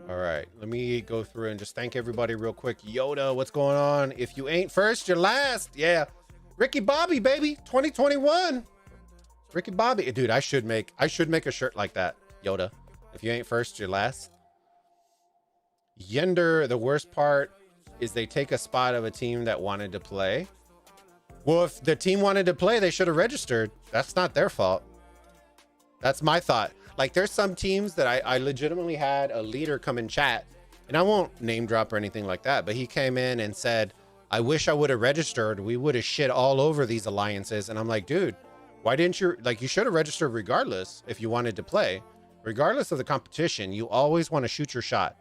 A: All right, let me go through and just thank everybody real quick. Yoda, what's going on? If you ain't first, you're last. Yeah, Ricky Bobby, baby, 2021. Ricky Bobby, dude. I should make a shirt like that. Yoda, if you ain't first, you're last. Yender, the worst part is they take a spot of a team that wanted to play. Well, if the team wanted to play, they should have registered. That's not their fault. That's my thought. Like, there's some teams that I legitimately had a leader come in chat, and I won't name drop or anything like that, but he came in and said, I wish I would have registered. We would have shit all over these alliances. And I'm like, dude, why didn't you, like, you should have registered regardless if you wanted to play. Regardless of the competition, you always want to shoot your shot.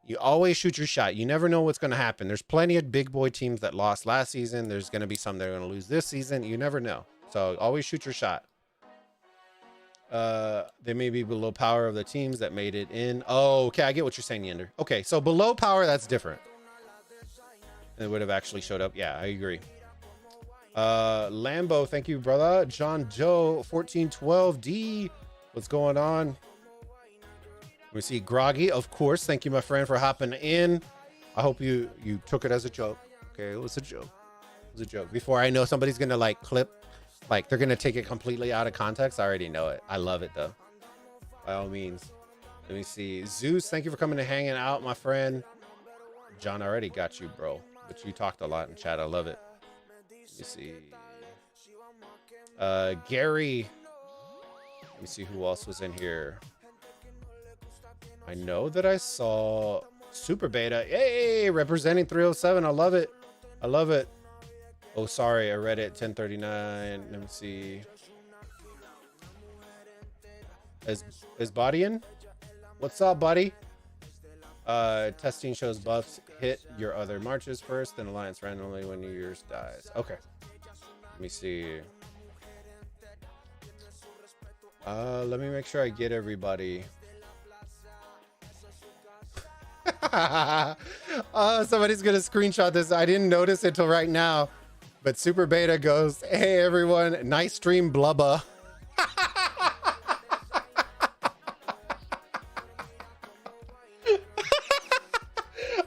A: You always shoot your shot. You never know what's going to happen. There's plenty of big boy teams that lost last season. There's going to be some that are going to lose this season. You never know. So always shoot your shot. They may be below power of the teams that made it in. Oh, okay. I get what you're saying, Yender. Okay. So below power, that's different. It would have actually showed up. Yeah, I agree. Lambo, thank you, brother. John Joe, 1412D. What's going on? We see Groggy, of course. Thank you, my friend, for hopping in. I hope you took it as a joke. Okay, it was a joke. It was a joke. Before I know somebody's gonna like clip, like they're gonna take it completely out of context. I already know it. I love it though. By all means. Let me see. Zeus, thank you for coming and hanging out, my friend. John already got you, bro. But you talked a lot in chat. I love it. Let me see. Gary. Let me see who else was in here. I know that I saw Super Beta. Hey, representing 307. I love it. I love it. Oh, sorry. I read it 1039. Let me see. Is Body in? What's up, buddy? Testing shows buffs hit your other marches first, then alliance randomly when yours dies. Okay. Let me see. Let me make sure I get everybody. Somebody's gonna screenshot this. I didn't notice it till right now, but Super Beta goes, "Hey everyone, nice stream, Blubba."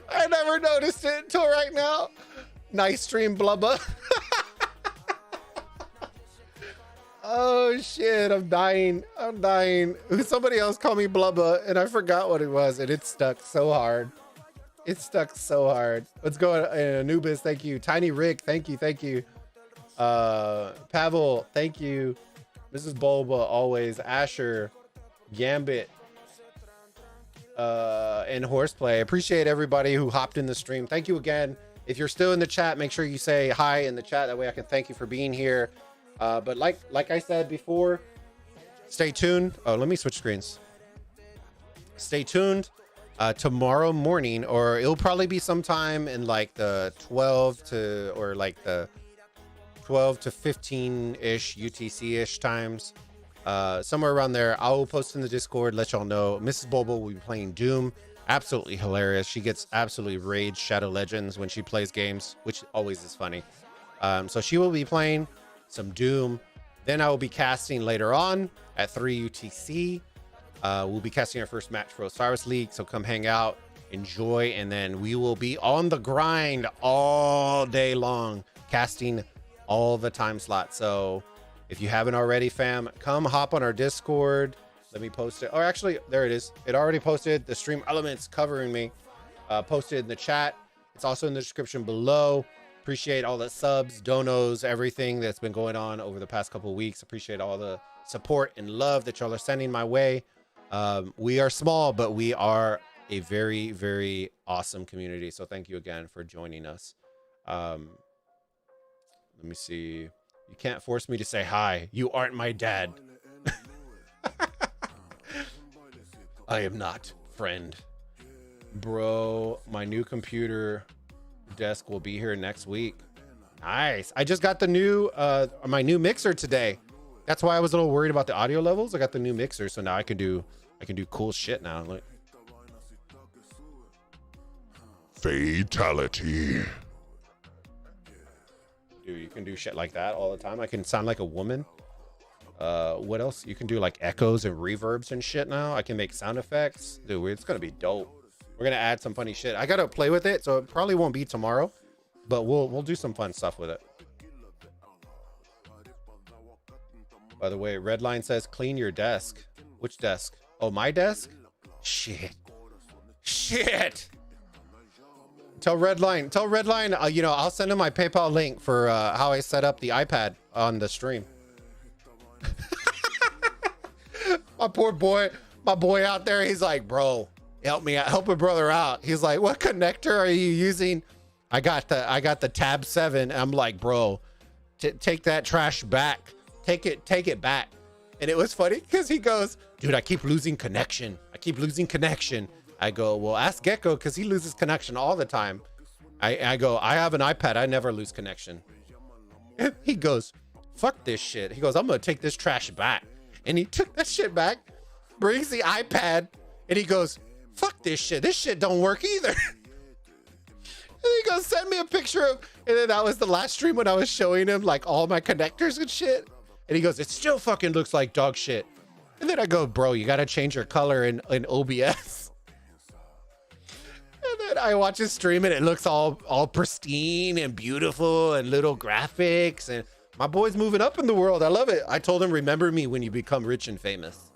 A: I never noticed it until right now. Nice stream, Blubba. Oh shit, I'm dying. I'm dying. Somebody else called me Blubba and I forgot what it was and it stuck so hard. It stuck so hard. Let's go. Anubis, thank you. Tiny Rick, thank you, thank you. Pavel, thank you. Mrs. Bulba, always. Asher, Gambit, and Horseplay. Appreciate everybody who hopped in the stream. Thank you again. If you're still in the chat, make sure you say hi in the chat. That way I can thank you for being here. But like I said before, stay tuned. Oh, let me switch screens. Stay tuned tomorrow morning, or it'll probably be sometime in like the 12 to 15-ish UTC-ish times. Somewhere around there. I will post in the Discord, let y'all know. Mrs. Bulba will be playing Doom. Absolutely hilarious. She gets absolutely rage Shadow Legends when she plays games, which always is funny. So she will be playing some Doom. Then I will be casting later on at 3 UTC. We'll be casting our first match for Osiris League, so come hang out, enjoy, and then we will be on the grind all day long, casting all the time slots. So if you haven't already, fam, come hop on our Discord. Let me post it. Oh, actually, there it is. It already posted. The stream elements covering me posted in the chat. It's also in the description below. Appreciate all the subs, donos, everything that's been going on over the past couple of weeks. Appreciate all the support and love that y'all are sending my way. We are small, but we are a very, very awesome community. So thank you again for joining us. Let me see. You can't force me to say hi. You aren't my dad. I am not, friend. Bro, my new computer desk will be here next week. Nice. I just got the new my new mixer today. That's why I was a little worried about the audio levels. I got the new mixer, so now I can do cool shit now. Like,
C: fatality.
A: dude, you can do shit like that all the time. I can sound like a woman. What else? You can do like echoes and reverbs and shit now. I can make sound effects. Dude, it's gonna be dope. We're gonna add some funny shit. I gotta play with it, so it probably won't be tomorrow, but we'll do some fun stuff with it. By the way, Redline says clean your desk. Which desk? Oh, my desk? Shit. Tell Redline, you know, I'll send him my PayPal link for how I set up the iPad on the stream. My poor boy, my boy out there, he's like, bro, help me out, help a brother out. He's like, what connector are you using? I got the tab 7. I'm like, bro, take that trash back. Take it back. And it was funny because he goes, dude, I keep losing connection. I go, well, ask Gecko because he loses connection all the time. I go, I have an iPad. I never lose connection. And he goes, fuck this shit. He goes, I'm going to take this trash back. And he took that shit back, brings the iPad, and he goes, fuck this shit. This shit don't work either. And he goes, send me a picture of, and then that was the last stream when I was showing him like all my connectors and shit. And he goes, it still fucking looks like dog shit. And then I go, bro, you got to change your color in OBS. And then I watch his stream and it looks all pristine and beautiful and little graphics. And my boy's moving up in the world. I love it. I told him, remember me when you become rich and famous.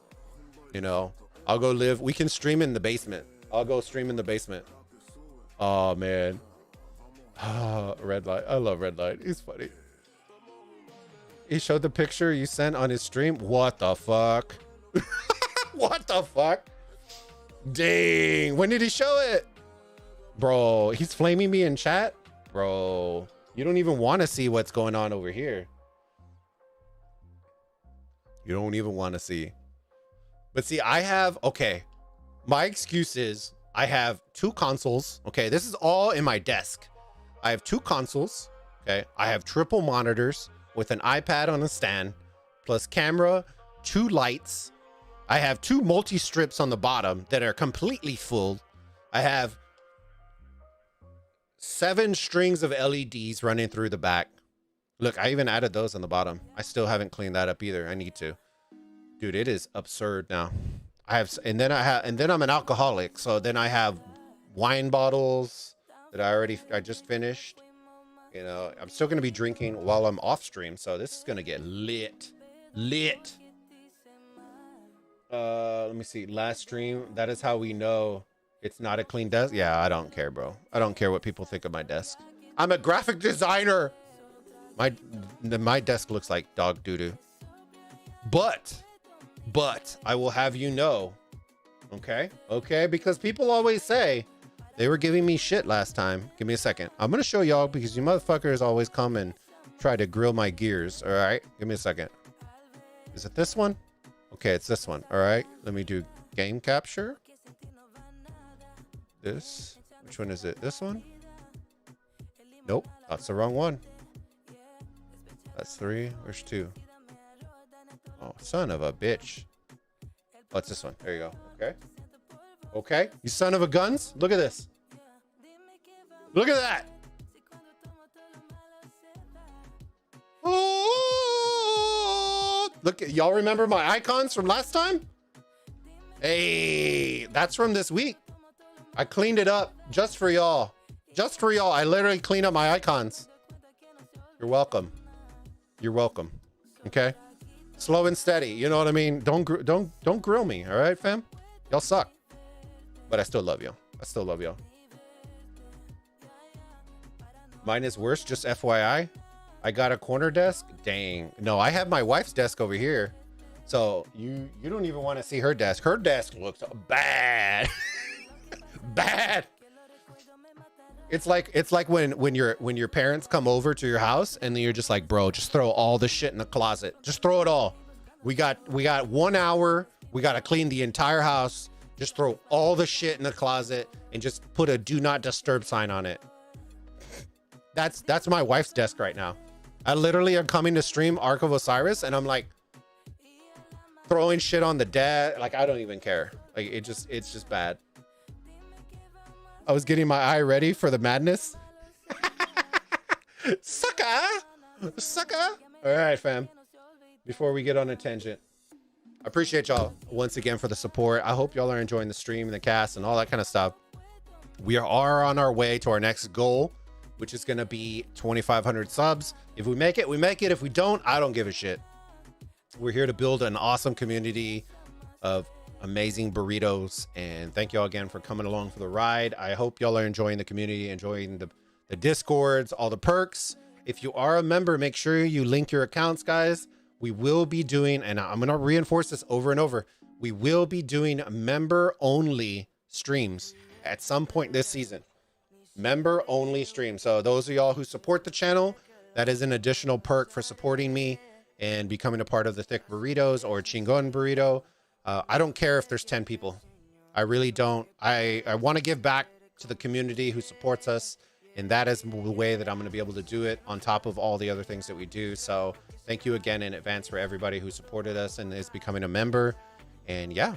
A: You know, I'll go live. We can stream in the basement. I'll go stream in the basement. Oh, man. Oh, Red Light. I love Red Light. He's funny. He showed the picture you sent on his stream. What the fuck? What the fuck? Dang. When did he show it? Bro, he's flaming me in chat. Bro, you don't even want to see what's going on over here. You don't even want to see. But see, I have, okay, my excuse is I have 2 consoles. Okay, this is all in my desk. I have 2 consoles. Okay, I have triple monitors with an iPad on a stand, plus camera, 2 lights. I have 2 multi-strips on the bottom that are completely full. I have 7 strings of LEDs running through the back. Look, I even added those on the bottom. I still haven't cleaned that up either. I need to. Dude, it is absurd now. And then I'm an alcoholic. So then I have wine bottles that I just finished. You know, I'm still going to be drinking while I'm off stream. So this is going to get lit. Lit. Let me see. Last stream. That is how we know it's not a clean desk. Yeah, I don't care, bro. I don't care what people think of my desk. I'm a graphic designer. My desk looks like dog doo-doo. But I will have you know, okay, because people always say they were giving me shit last time. Give me a second. I'm gonna show y'all because you motherfuckers always come and try to grill my gears. All right, give me a second. Is it this one? Okay, it's this one. All right, let me do game capture. This, which one is it? This one? Nope, that's the wrong one. That's 3. Where's 2? Oh, son of a bitch. Oh, it's this one. There you go. Okay. Okay. You son of a guns. Look at this. Look at that. Oh, look, y'all remember my icons from last time? Hey, that's from this week. I cleaned it up just for y'all. Just for y'all. I literally cleaned up my icons. You're welcome. You're welcome. Okay. Slow and steady. You know what I mean? Don't grill me. All right, fam? Y'all suck. But I still love you. I still love y'all. Mine is worse, just FYI. I got a corner desk. Dang. No, I have my wife's desk over here. So you don't even want to see her desk. Her desk looks bad. Bad. It's like when your parents come over to your house and then you're just like, bro, just throw all the shit in the closet. Just throw it all. We got 1 hour. We got to clean the entire house. Just throw all the shit in the closet and just put a do not disturb sign on it. That's my wife's desk right now. I literally am coming to stream Ark of Osiris and I'm like throwing shit on the desk. Like, I don't even care. Like, it's just bad. I was getting my eye ready for the madness. Sucker! All right, fam. Before we get on a tangent, I appreciate y'all once again for the support. I hope y'all are enjoying the stream and the cast and all that kind of stuff. We are on our way to our next goal, which is going to be 2,500 subs. If we make it, we make it. If we don't, I don't give a shit. We're here to build an awesome community of amazing burritos, and thank y'all again for coming along for the ride. I hope y'all are enjoying the community, enjoying the discords, all the perks. If you are a member, make sure you link your accounts, guys. We will be doing, and I'm going to reinforce this over and over, we will be doing member only streams at some point this season. Member only streams. So those of y'all who support the channel, that is an additional perk for supporting me and becoming a part of the Thick Burritos or Chingon Burrito. I don't care if there's 10 people. I really don't. I want to give back to the community who supports us. And that is the way that I'm going to be able to do it on top of all the other things that we do. So thank you again in advance for everybody who supported us and is becoming a member. And yeah,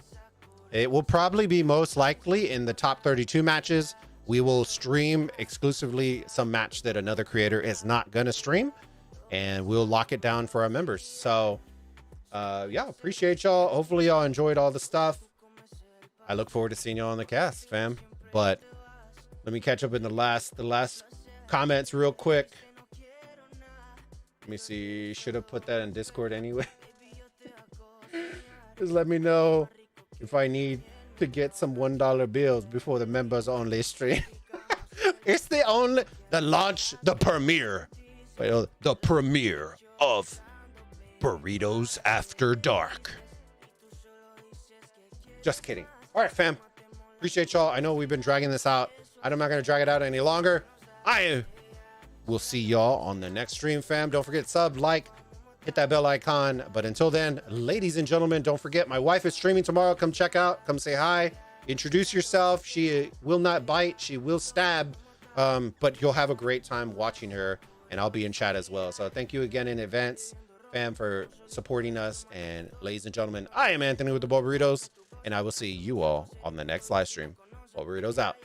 A: it will probably be most likely in the top 32 matches. We will stream exclusively some match that another creator is not going to stream. And we'll lock it down for our members. So yeah, appreciate y'all. Hopefully y'all enjoyed all the stuff. I look forward to seeing y'all on the cast, fam. But let me catch up in the last comments real quick. Let me see. Should have put that in Discord anyway. Just let me know if I need to get some $1 bills before the members only stream. It's the premiere of Burritos After Dark. Just kidding. All right, fam. Appreciate y'all. I know we've been dragging this out. I'm not going to drag it out any longer. I will see y'all on the next stream, fam. Don't forget, sub, like, hit that bell icon. But until then, ladies and gentlemen, don't forget, my wife is streaming tomorrow. Come check out. Come say hi. Introduce yourself. She will not bite. She will stab. But you'll have a great time watching her. And I'll be in chat as well. So thank you again in advance, fam, for supporting us. And ladies and gentlemen, I am Anthony with the Bulbaritos. And I will see you all on the next live stream. Bulbaritos out.